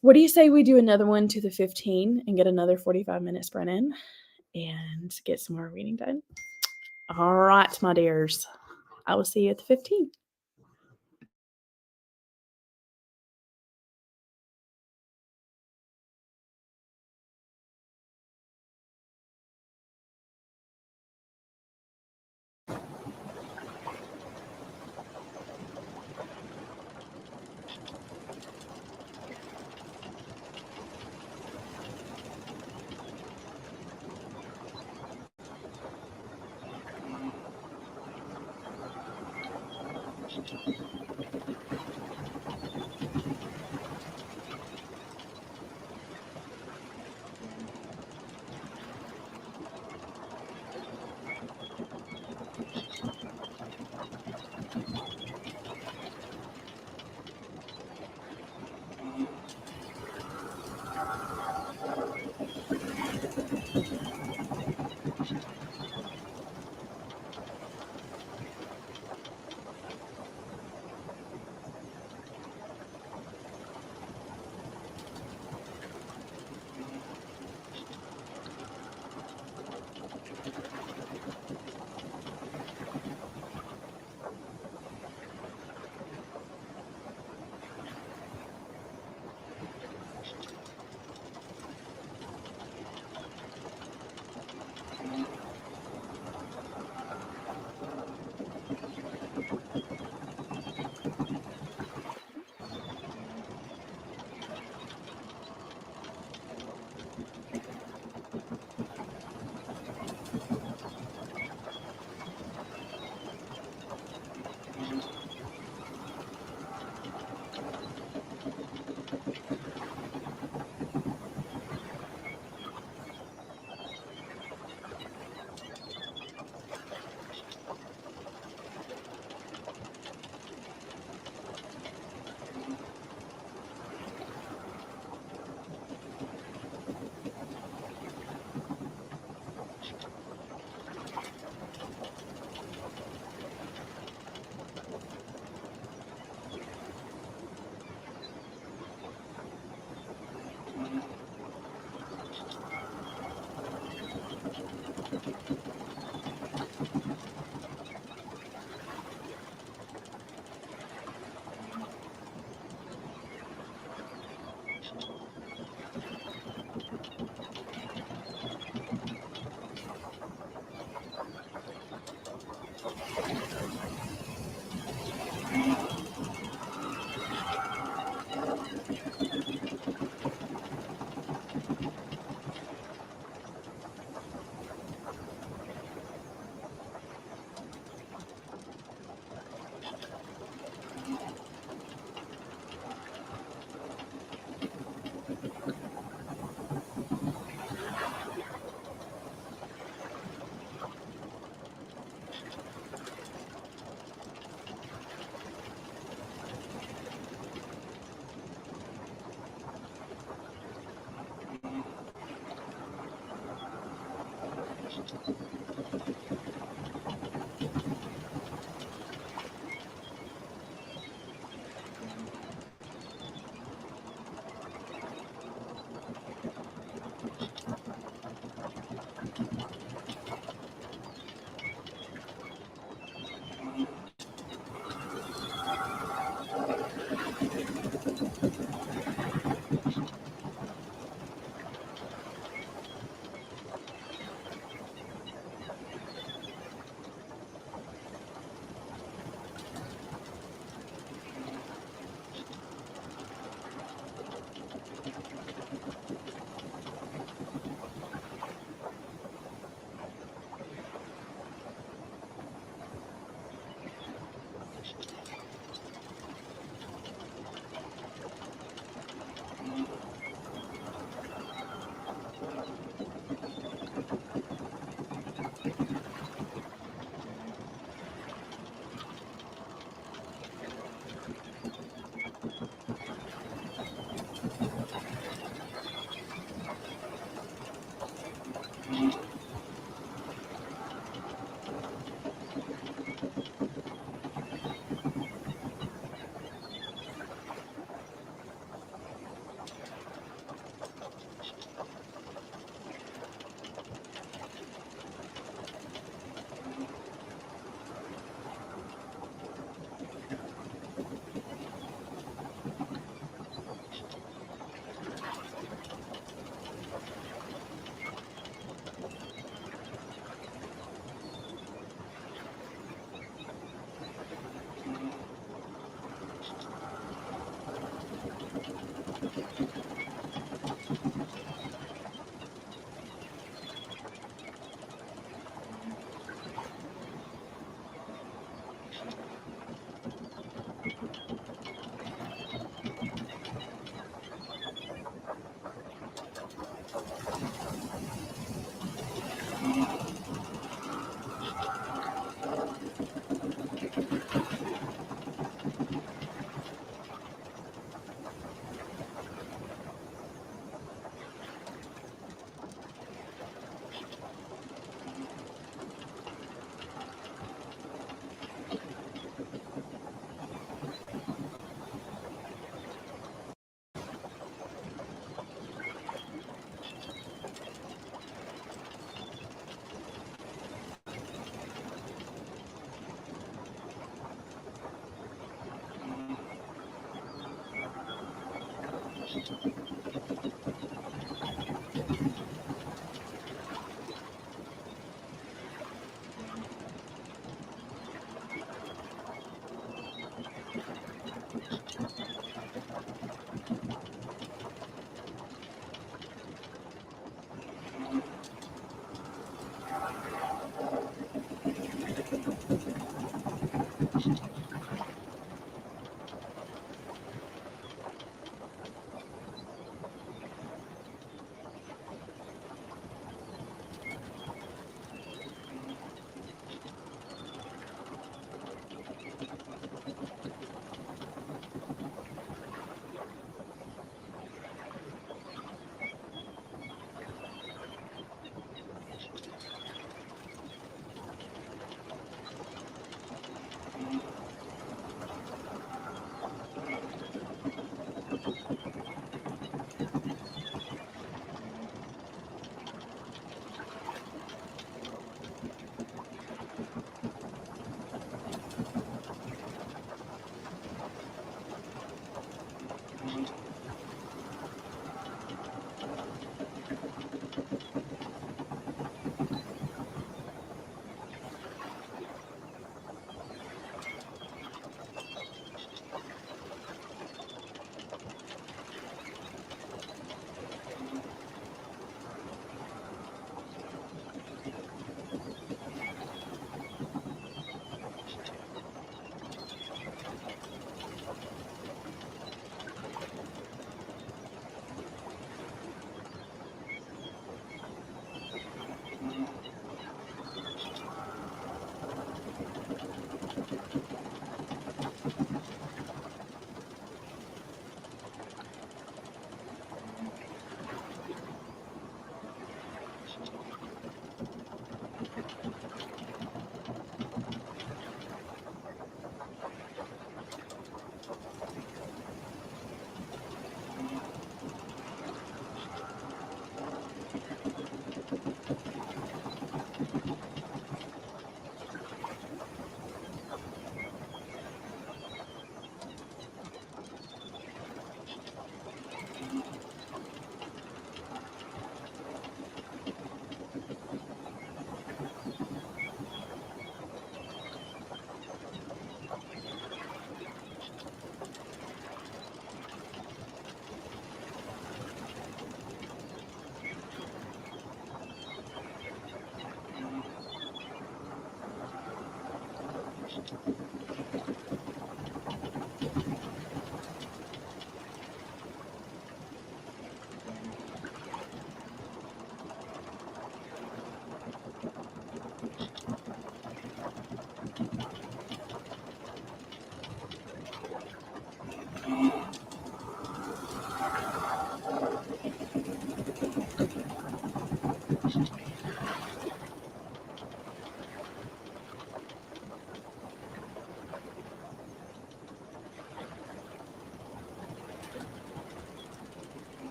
What do you say we do another one to the 15 and get another 45-minute sprint in and get some more reading done? All right, my dears. I will see you at the 15.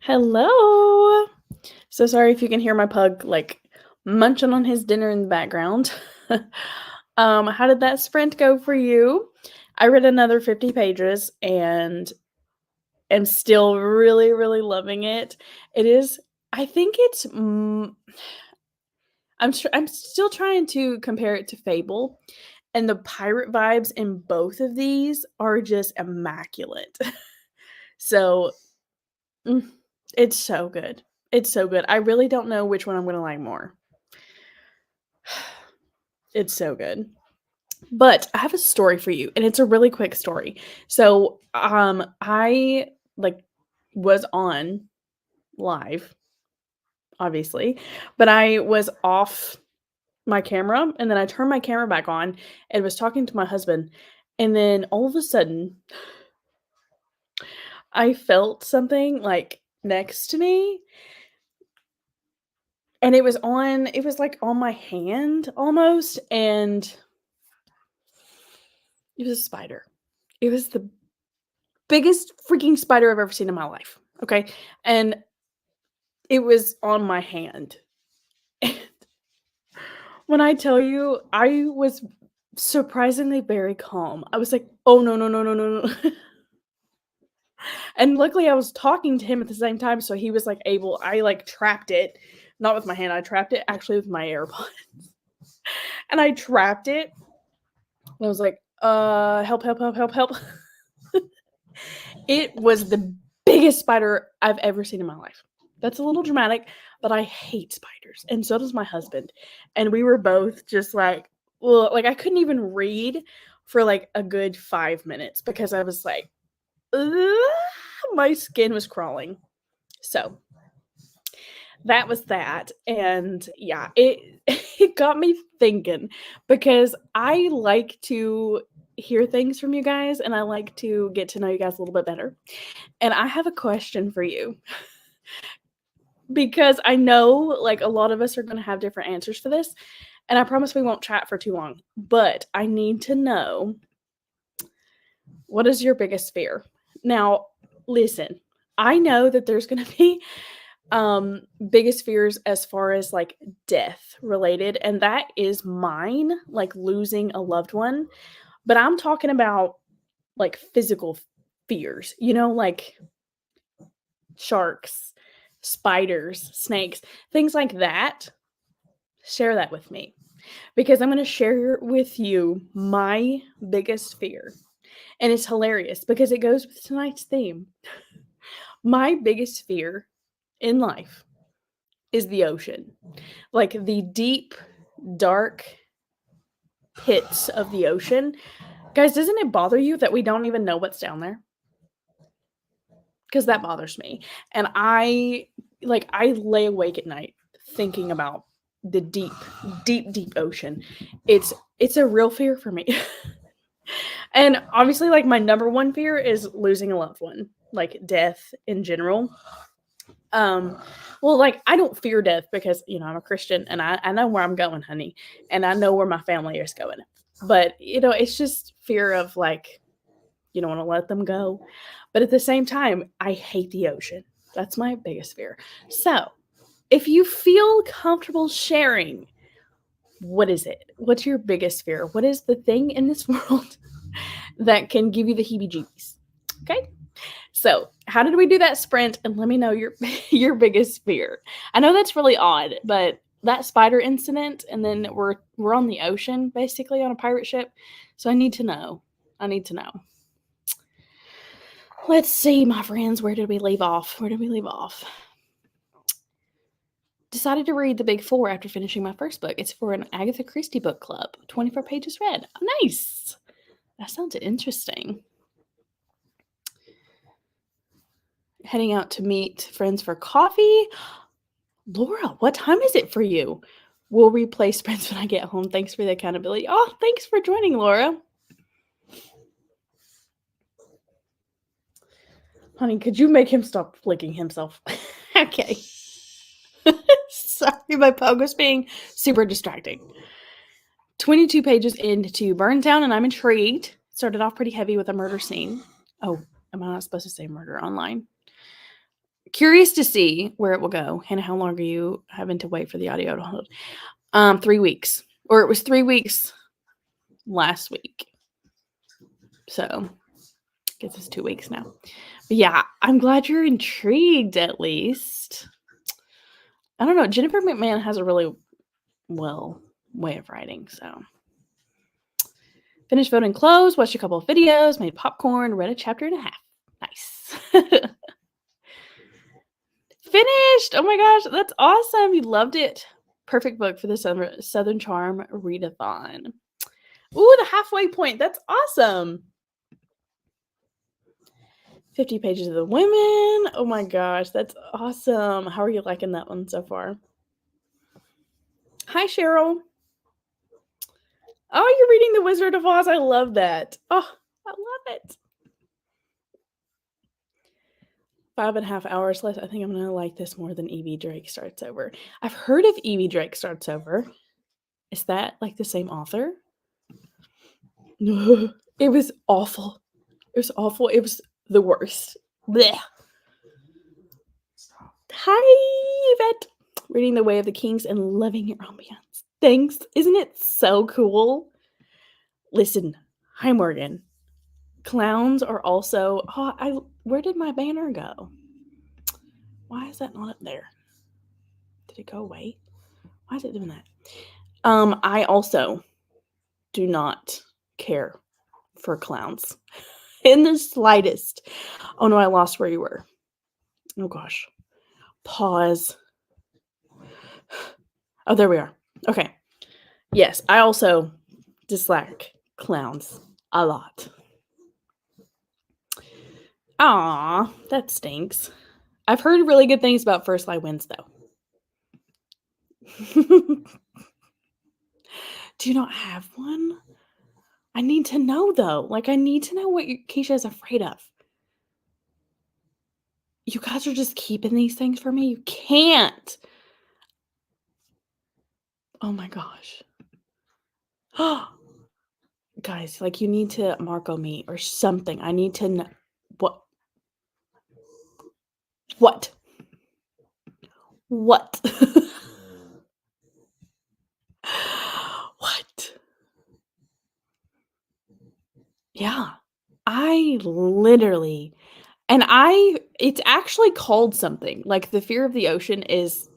Hello. So sorry if you can hear my pug like munching on his dinner in the background. How did that sprint go for you? I read another 50 pages and am still really, really loving it. It is, I think it's, I'm still trying to compare it to Fable, and the pirate vibes in both of these are just immaculate. So it's so good. It's so good. I really don't know which one I'm gonna like more. It's so good. But I have a story for you, and it's a really quick story. So, I like was on live, obviously, but I was off my camera, and then I turned my camera back on and was talking to my husband, and then all of a sudden, I felt something like next to me, and it was like on my hand almost, and it was a spider. It was the biggest freaking spider I've ever seen in my life. Okay. And it was on my hand. And when I tell you, I was surprisingly very calm. I was like, oh, no, no, no, no, no, no. And luckily, I was talking to him at the same time. So he was like I like trapped it, not with my hand. I trapped it actually with my AirPods. And I trapped it. And I was like, help, help, help, help, help. It was the biggest spider I've ever seen in my life. That's a little dramatic, but I hate spiders, and so does my husband. And we were both just like, well, like I couldn't even read for like a good 5 minutes because I was like, "Ugh," my skin was crawling. So that was that. And yeah, it it got me thinking because I like to hear things from you guys and I like to get to know you guys a little bit better. And I have a question for you because I know like a lot of us are going to have different answers for this. And I promise we won't chat for too long, but I need to know, what is your biggest fear? Now, listen, I know that there's going to be biggest fears as far as like death related, and that is mine, like losing a loved one. But I'm talking about like physical fears, like sharks, spiders, snakes, things like that. Share that with me because I'm going to share with you my biggest fear. And it's hilarious because it goes with tonight's theme. My biggest fear in life is the ocean. Like the deep, dark pits of the ocean. Guys, doesn't it bother you that we don't even know what's down there? Because that bothers me. And I lay awake at night thinking about the deep, deep, deep ocean. It's a real fear for me. And obviously, like my number one fear is losing a loved one, like death in general. Well, like I don't fear death because I'm a Christian and I know where I'm going, honey, and I know where my family is going. But it's just fear of like you don't want to let them go. But at the same time, I hate the ocean. That's my biggest fear. So if you feel comfortable sharing, what is it? What's your biggest fear? What is the thing in this world that can give you the heebie-jeebies? Okay. So, how did we do that sprint? And let me know your your biggest fear. I know that's really odd, but that spider incident, and then we're on the ocean, basically on a pirate ship. So I need to know. I need to know. Let's see, my friends. Where did we leave off? Where did we leave off? decided to read The Big Four after finishing my first book. It's for an Agatha Christie book club. 24 pages read. Nice. That sounds interesting. Heading out to meet friends for coffee. Laura, what time is it for you? We'll replay sprints when I get home. Thanks for the accountability. Oh, thanks for joining, Laura. Honey, could you make him stop flicking himself? Okay. Sorry, my pug was being super distracting. 22 pages into Burntown, and I'm intrigued. Started off pretty heavy with a murder scene. Oh, am I not supposed to say murder online? Curious to see where it will go. Hannah, how long are you having to wait for the audio to hold? 3 weeks. Or it was 3 weeks last week. So, I guess it's 2 weeks now. But yeah, I'm glad you're intrigued at least. I don't know. Jennifer McMahon has a really well way of writing, so. Finished voting clothes, watched a couple of videos, made popcorn, read a chapter and a half. Nice. Finished! Oh my gosh, that's awesome. You loved it. Perfect book for the Southern Charm readathon. Ooh, the halfway point. That's awesome. 50 pages of the women. Oh my gosh, that's awesome. How are you liking that one so far? Hi, Cheryl. Oh, you're reading The Wizard of Oz. I love that. Oh, I love it. 5.5 hours left. I think I'm going to like this more than Evie Drake Starts Over. I've heard of Evie Drake Starts Over. Is that like the same author? It was awful. It was awful. It was the worst. Blech. Hi, Yvette. Reading The Way of the Kings and loving your ambiance. Thanks. Isn't it so cool? Listen, hi, Morgan. Clowns are also... Oh, where did my banner go? Why is that not up there? Did it go away? Why is it doing that? I also do not care for clowns in the slightest. Oh no, I lost where you were. Oh gosh. Pause. Oh, there we are. Okay. Yes, I also dislike clowns a lot. Aw, that stinks. I've heard really good things about First Light Winds, though. Do you not have one? I need to know, though. Like, I need to know what Keisha is afraid of. You guys are just keeping these things for me? You can't. Oh my gosh. Guys, like, you need to Marco me or something. I need to know. What? What? What? What? Yeah. I literally, and it's actually called something. Like, the fear of the ocean is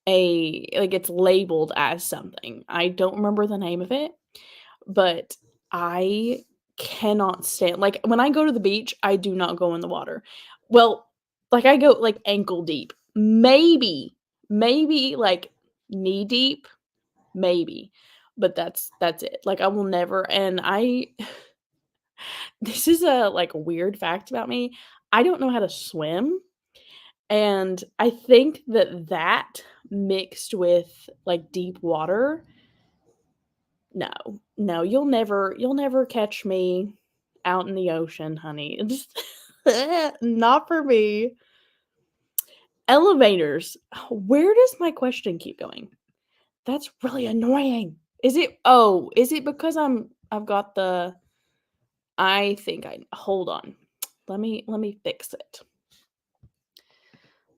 it's labeled as something. I don't remember the name of it, but I cannot stand, like, when I go to the beach, I do not go in the water. Well, like, I go, like, ankle deep. Maybe, like, knee deep, maybe, but that's it. Like, I will never, and this is a, like, weird fact about me. I don't know how to swim, and I think that mixed with, like, deep water, no, you'll never catch me out in the ocean, honey. Just not for me. Elevators. Where does my question keep going? That's really annoying. Is it because I've got the hold on. Let me fix it.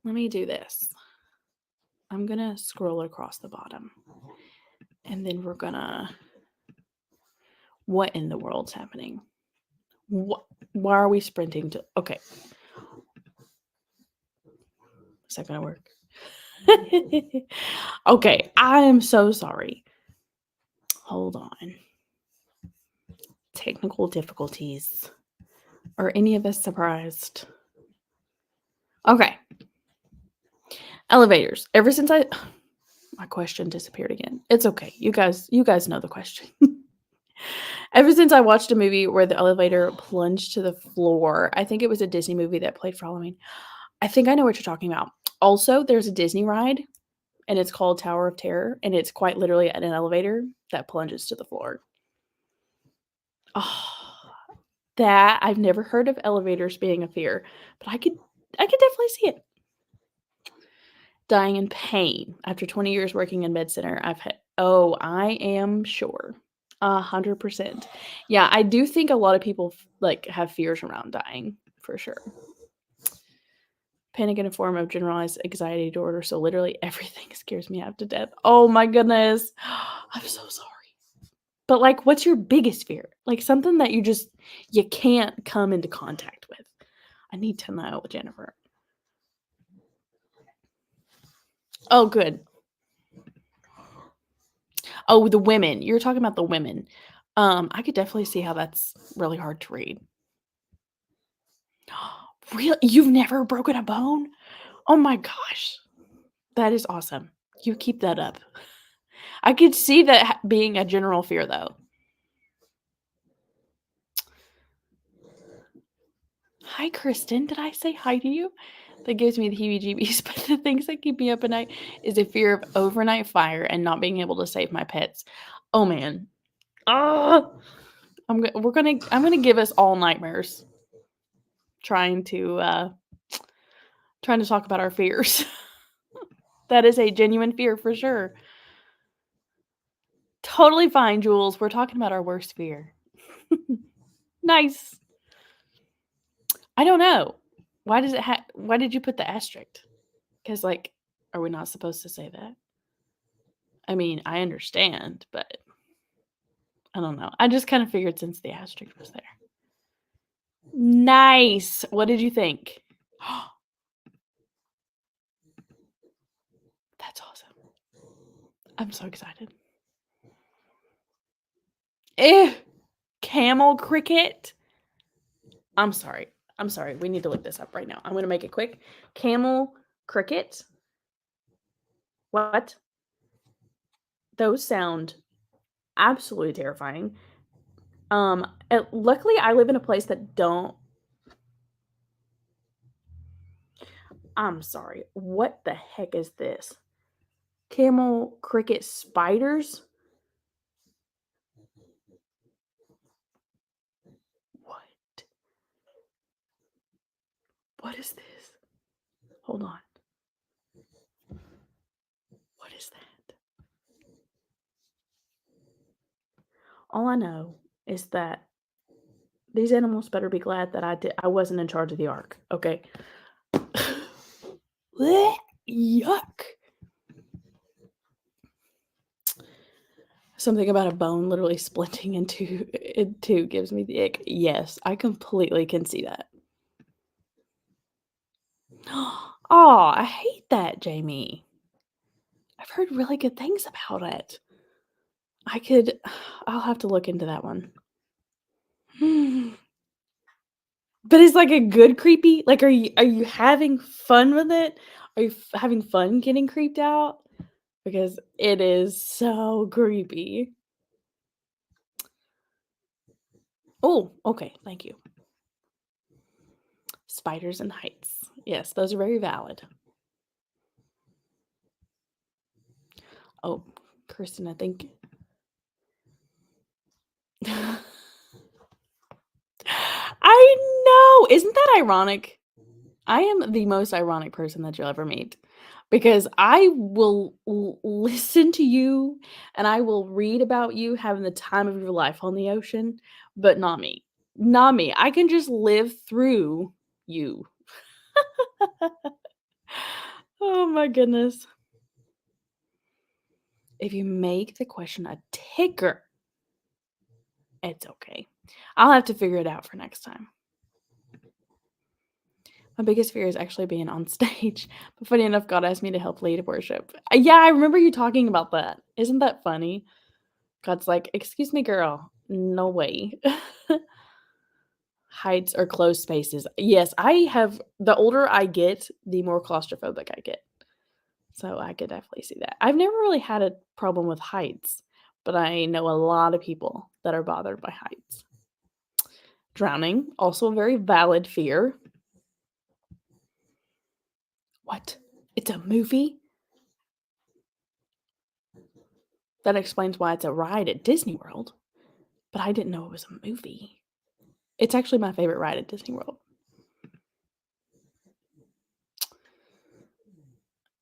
Let me do this. I'm gonna scroll across the bottom. And then we're gonna... What in the world's happening? Why are we sprinting to... Okay. Is that gonna work? Okay, I am so sorry. Hold on. Technical difficulties. Are any of us surprised? Okay. Elevators. Ever since my question disappeared again. It's okay. You guys know the question. Ever since I watched a movie where the elevator plunged to the floor, I think it was a Disney movie that played for Halloween. I think I know what you're talking about. Also, there's a Disney ride, and it's called Tower of Terror, and it's quite literally an elevator that plunges to the floor. Oh, that I've never heard of elevators being a fear, but I could definitely see it. Dying in pain. After 20 years working in med center, I've had I am sure. 100%. Yeah, I do think a lot of people like have fears around dying for sure. Panic in a form of generalized anxiety disorder, so literally everything scares me half to death. Oh my goodness. I'm so sorry. But like, what's your biggest fear? Like something that you can't come into contact with. I need to know, Jennifer. Oh, good. Oh, the women. You're talking about the women. I could definitely see how that's really hard to read. Really? You've never broken a bone? Oh my gosh. That is awesome. You keep that up. I could see that being a general fear though. Hi, Kristen. Did I say hi to you? That gives me the heebie-jeebies. But the things that keep me up at night is a fear of overnight fire and not being able to save my pets. Oh man. Oh, I'm gonna give us all nightmares. Trying to talk about our fears. That is a genuine fear for sure. Totally fine, Jules. We're talking about our worst fear. Nice. I don't know. Why did you put the asterisk? Because, like, are we not supposed to say that? I mean, I understand, but I don't know. I just kind of figured since the asterisk was there. Nice. What did you think? That's awesome. I'm so excited. Camel cricket. I'm sorry. We need to look this up right now. I'm going to make it quick. Camel cricket. What? Those sound absolutely terrifying. Luckily I live in a place that don't. I'm sorry. What the heck is this? Camel cricket spiders? What? What is this? Hold on. What is that? All I know is that these animals better be glad that I wasn't in charge of the ark, okay? Yuck. Something about a bone literally splitting into gives me the ick. Yes, I completely can see that. Oh, I hate that, Jamie. I've heard really good things about it. I'll have to look into that one. But it's like a good creepy? Like, are you having fun with it? Are you having fun getting creeped out? Because it is so creepy. Oh, okay, thank you. Spiders and heights. Yes, those are very valid. Oh, Kristen, I think I know! Isn't that ironic? I am the most ironic person that you'll ever meet because I will listen to you and I will read about you having the time of your life on the ocean, but not me. Not me. I can just live through you. Oh my goodness. If you make the question a ticker, it's okay. I'll have to figure it out for next time. My biggest fear is actually being on stage. But funny enough, God asked me to help lead worship. Yeah, I remember you talking about that. Isn't that funny? God's like, "Excuse me, girl. No way." Heights or closed spaces. Yes, I have the older I get, the more claustrophobic I get. So I could definitely see that. I've never really had a problem with heights, but I know a lot of people that are bothered by heights. Drowning, also a very valid fear. What? It's a movie? That explains why it's a ride at Disney World, but I didn't know it was a movie. It's actually my favorite ride at Disney World.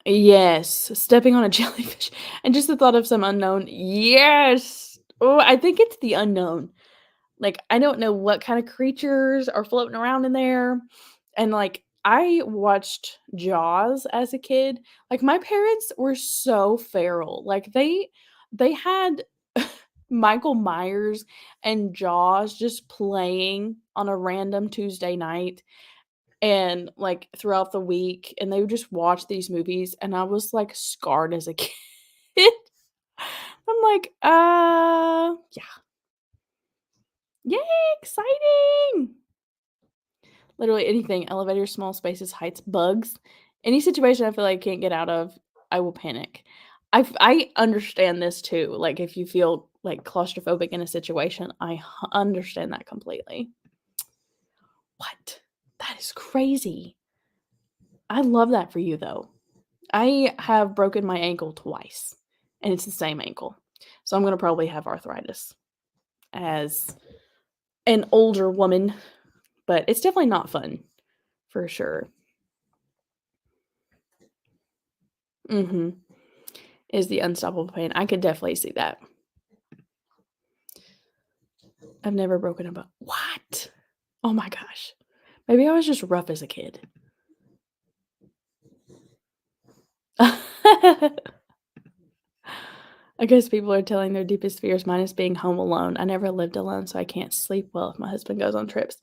Yes, stepping on a jellyfish and just the thought of some unknown. Yes! Oh, I think it's the unknown. Like, I don't know what kind of creatures are floating around in there, and, like, I watched Jaws as a kid. Like, my parents were so feral. Like, they had Michael Myers and Jaws just playing on a random Tuesday night and, like, throughout the week, and they would just watch these movies, and I was, like, scarred as a kid. I'm like, yeah. Yay, exciting!" Literally anything, elevators, small spaces, heights, bugs, any situation I feel like I can't get out of, I will panic. I understand this too, like, if you feel, like, claustrophobic in a situation, understand that completely. What? That is crazy. I love that for you, though. I have broken my ankle twice, and it's the same ankle, so I'm gonna probably have arthritis as an older woman, but it's definitely not fun, for sure. Mhm. Is the unstoppable pain. I could definitely see that. I've never broken a bone. What? Oh my gosh. Maybe I was just rough as a kid. I guess people are telling their deepest fears. Mine is being home alone. I never lived alone, so I can't sleep well if my husband goes on trips.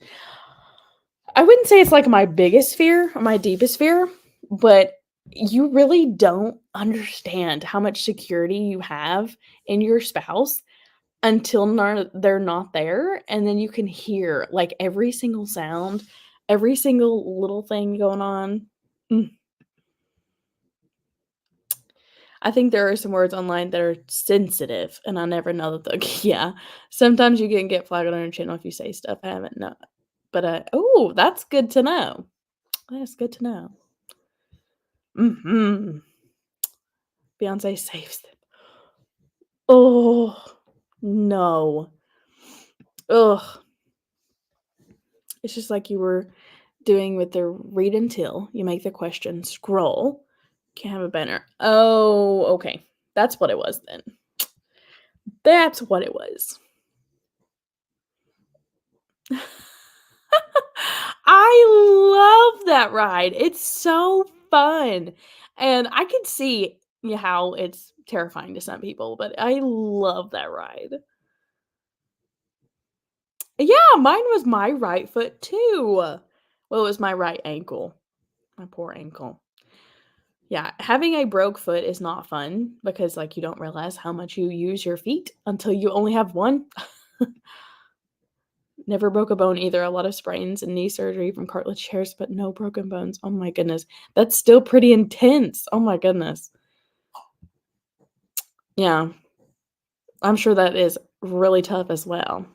I wouldn't say it's like my biggest fear or my deepest fear, but you really don't understand how much security you have in your spouse until they're not there, and then you can hear, like, every single sound, every single little thing going on. Mm. I think there are some words online that are sensitive, and I never know that they'll yeah. Sometimes you can get flagged on your channel if you say stuff I haven't know but, oh, that's good to know. That's good to know. Mhm. Beyoncé saves them. Oh, no. Ugh. It's just like you were doing with the read until, you make the question, scroll, can't have a banner. Oh, okay. That's what it was then. That's what it was. I love that ride. It's so fun. And I can see how it's terrifying to some people, but I love that ride. Yeah, mine was my right foot too. Well, it was my right ankle. My poor ankle. Yeah, having a broke foot is not fun because, like, you don't realize how much you use your feet until you only have one. Never broke a bone either. A lot of sprains and knee surgery from cartilage tears, but no broken bones. Oh my goodness. That's still pretty intense. Oh my goodness. Yeah, I'm sure that is really tough as well.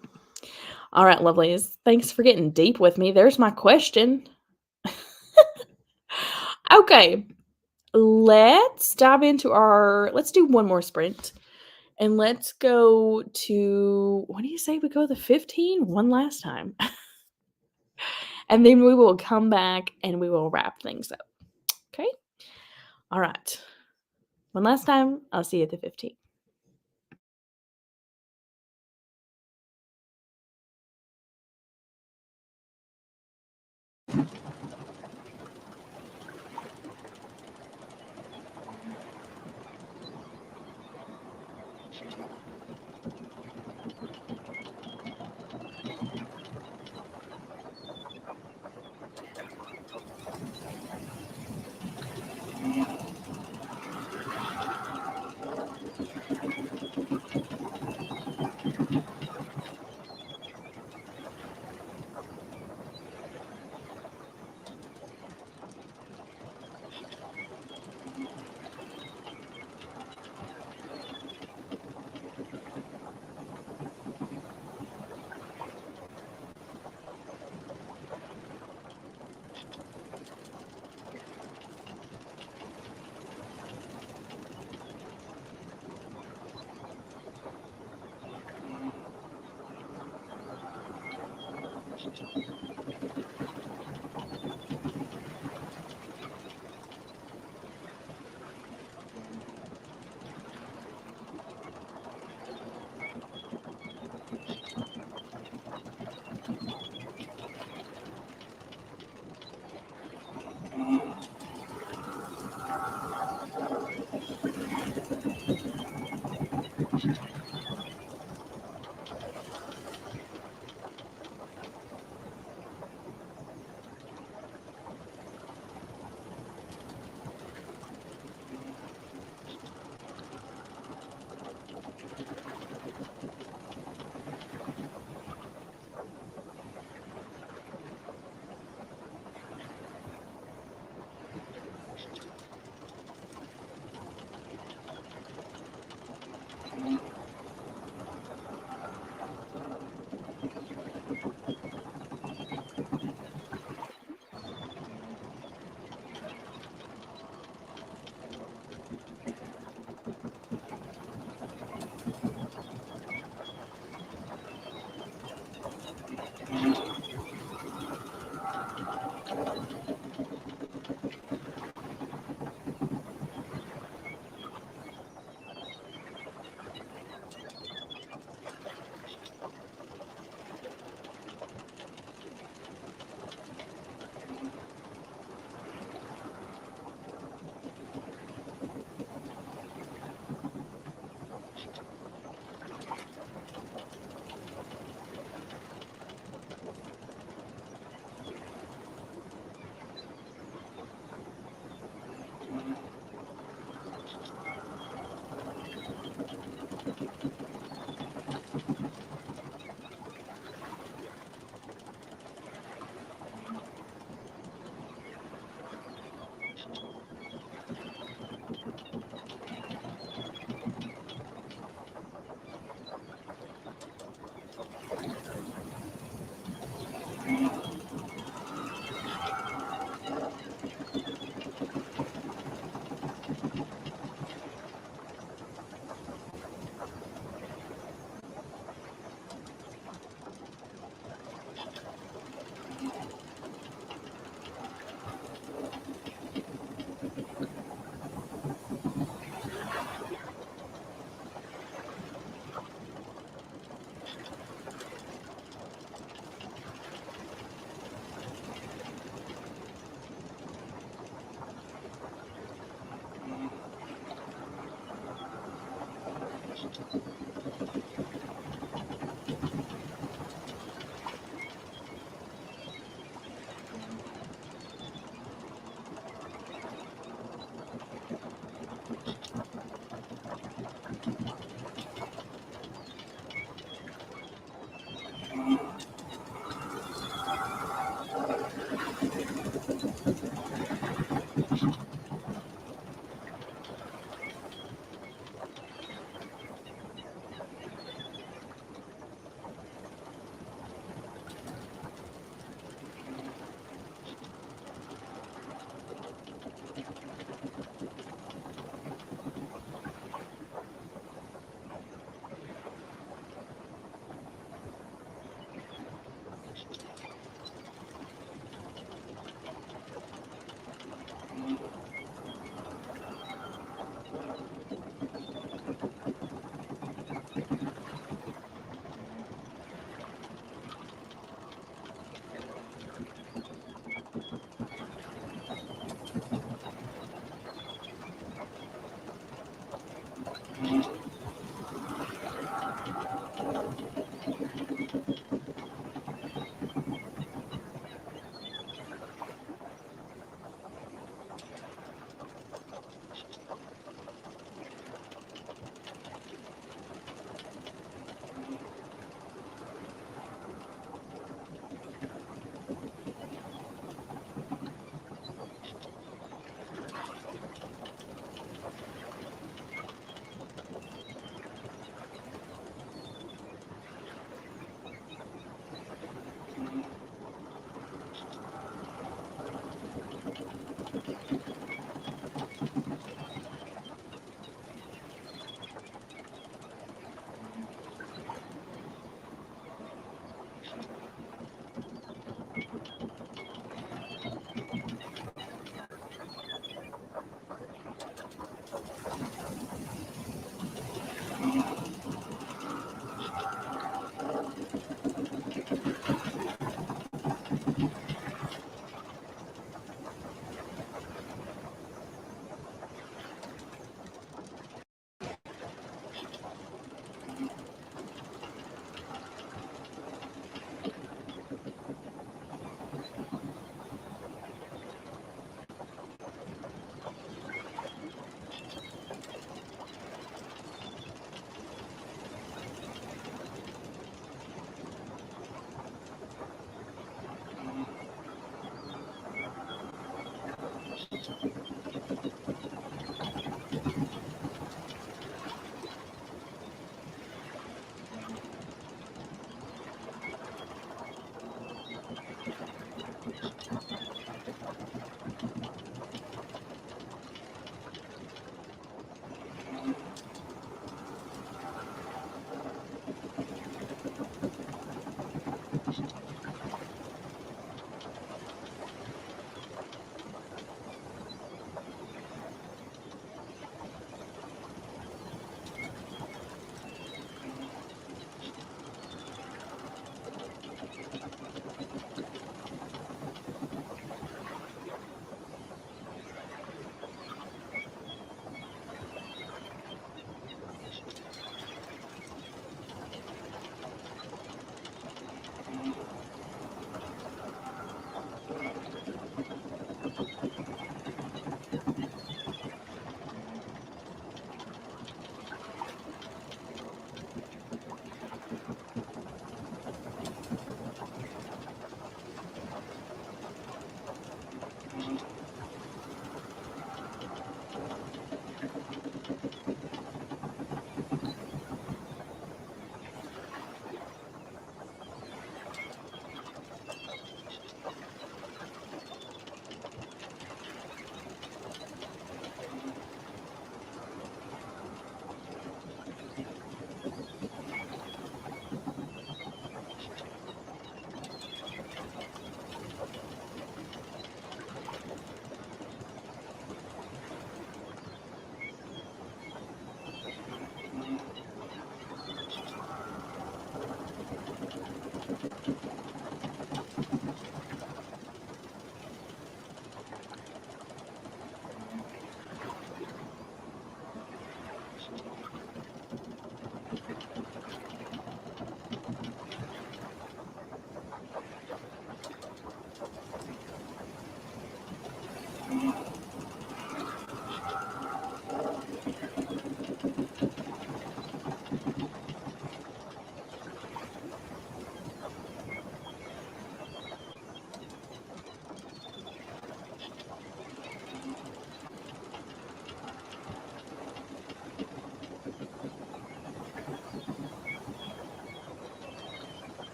All right, lovelies. Thanks for getting deep with me. There's my question. Okay, let's dive into let's do one more sprint. And let's go to what do you say we go to 15 one last time? And then we will come back and we will wrap things up. Okay? All right. One last time. I'll see you at the 15.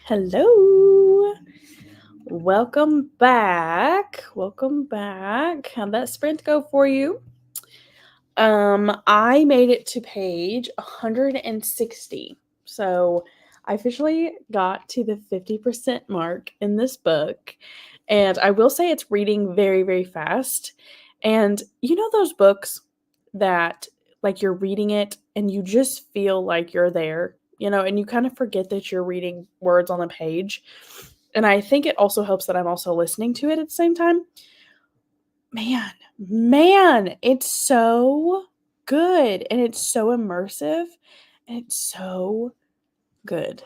Hello. Welcome back. Welcome back. How'd that sprint go for you? I made it to page 160. So I officially got to the 50% mark in this book. And I will say it's reading very, very fast. And you know those books that like you're reading it and you just feel like you're there, and you kind of forget that you're reading words on a page. And I think it also helps that I'm also listening to it at the same time. Man, it's so good and it's so immersive and it's so good.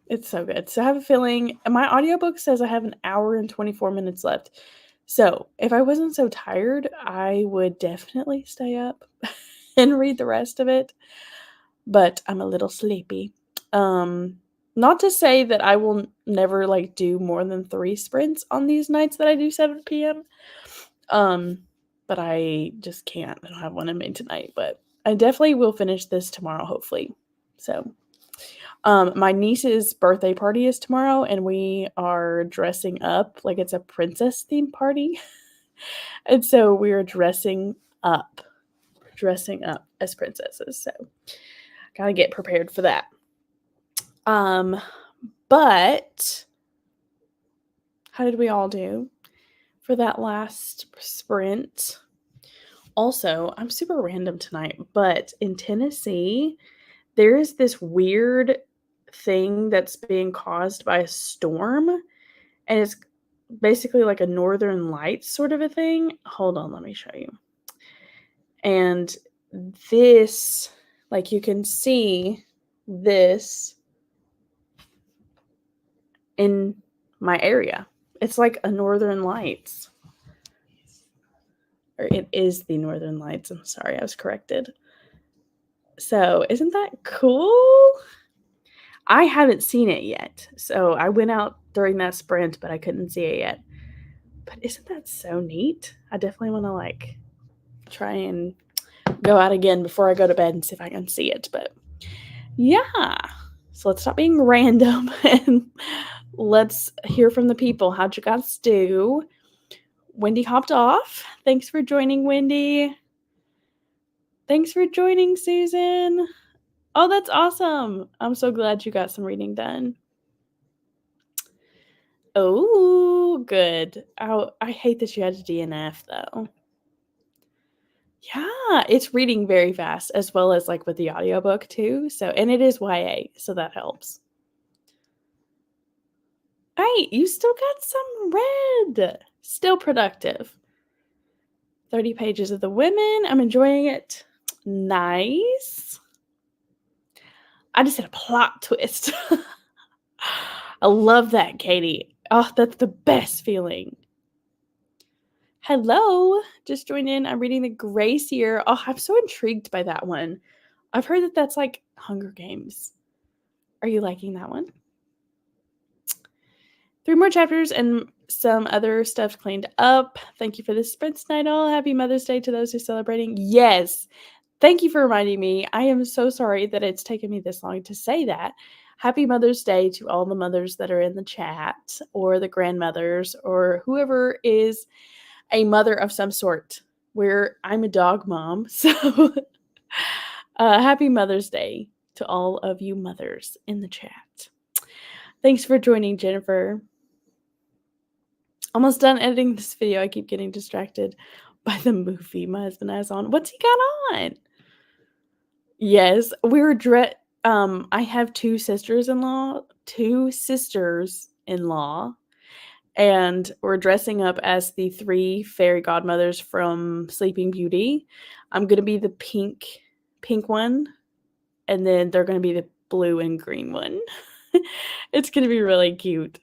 It's so good. So I have a feeling my audiobook says I have an hour and 24 minutes left. So if I wasn't so tired, I would definitely stay up and read the rest of it. But I'm a little sleepy. Not to say that I will never like do more than 3 sprints on these nights that I do 7 p.m. But I just can't. I don't have one in me tonight, but I definitely will finish this tomorrow, hopefully. So, my niece's birthday party is tomorrow, and we are dressing up like it's a princess themed party. And so we are dressing up as princesses. So, gotta get prepared for that. But how did we all do for that last sprint? Also, I'm super random tonight, but in Tennessee, there is this weird thing that's being caused by a storm, and it's basically like a northern lights sort of a thing. Hold on, let me show you. And this, like you can see this in my area. It's like a northern lights. Or it is the northern lights. I'm sorry, I was corrected. So, isn't that cool? I haven't seen it yet. So, I went out during that sprint, but I couldn't see it yet. But isn't that so neat? I definitely want to like try and go out again before I go to bed and see if I can see it. But yeah. So, let's stop being random and let's hear from the people. How'd you guys do? Wendy hopped off. Thanks for joining, Wendy. Thanks for joining, Susan. Oh, that's awesome. I'm so glad you got some reading done. Oh, good. Oh, I hate that you had to DNF, though. Yeah, it's reading very fast, as well as, like, with the audiobook, too, so and it is YA, so that helps. Hey, you still got some red. Still productive. 30 pages of the women. I'm enjoying it. Nice. I just had a plot twist. I love that, Katie. Oh, that's the best feeling. Hello. Just joined in. I'm reading The Grace Year. Oh, I'm so intrigued by that one. I've heard that that's like Hunger Games. Are you liking that one? 3 more chapters and some other stuff cleaned up. Thank you for the sprint, Snidel. Happy Mother's Day to those who are celebrating. Yes. Thank you for reminding me. I am so sorry that it's taken me this long to say that. Happy Mother's Day to all the mothers that are in the chat, or the grandmothers, or whoever is a mother of some sort. I'm a dog mom, so happy Mother's Day to all of you mothers in the chat. Thanks for joining, Jennifer. Almost done editing this video. I keep getting distracted by the movie my husband has on. What's he got on? Yes, we were I have two sisters-in-law, and we're dressing up as the 3 fairy godmothers from Sleeping Beauty. I'm gonna be the pink one, and then they're gonna be the blue and green one. It's gonna be really cute.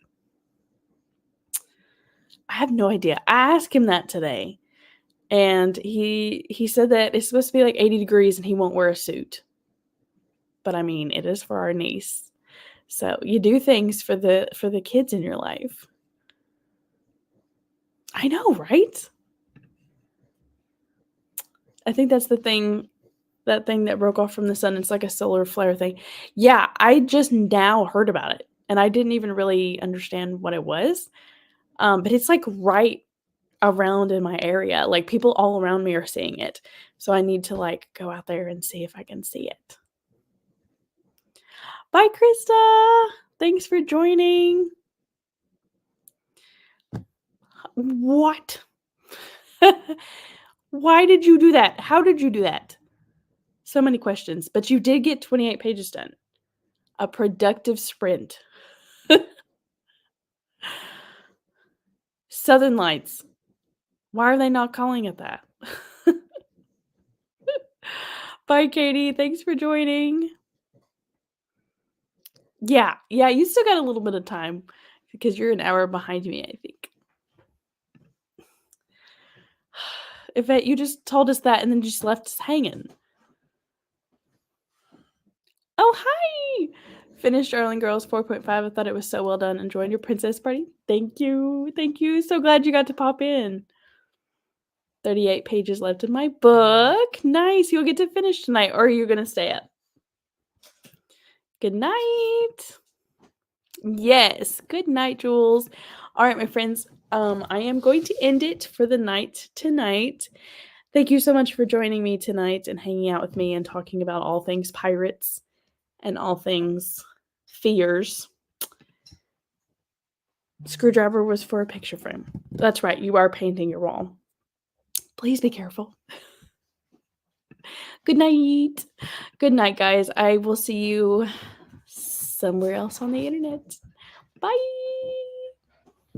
I have no idea. I asked him that today, and he said that it's supposed to be like 80 degrees and he won't wear a suit. But I mean, it is for our niece. So you do things for the kids in your life. I know, right? I think that's the thing, that thing that broke off from the sun. It's like a solar flare thing. Yeah, I just now heard about it. and I didn't even really understand what it was. But it's like right around in my area. Like people all around me are seeing it. So I need to like go out there and see if I can see it. Bye, Krista. Thanks for joining. What? Why did you do that? How did you do that? So many questions, but you did get 28 pages done. A productive sprint. Southern Lights. Why are they not calling it that? Bye, Katie. Thanks for joining. Yeah, you still got a little bit of time because you're an hour behind me, I think. Yvette, you just told us that and then just left us hanging. Oh, hi! Finished Darling Girls 4.5. I thought it was so well done. Enjoyed your princess party. Thank you. Thank you. So glad you got to pop in. 38 pages left in my book. Nice. You'll get to finish tonight, or are you going to stay up? Good night. Yes. Good night, Jules. All right, my friends. I am going to end it for the night tonight. Thank you so much for joining me tonight and hanging out with me and talking about all things pirates and all things fears. Screwdriver was for a picture frame. That's right. You are painting your wall. Please be careful. Good night. Good night, guys. I will see you somewhere else on the internet. Bye.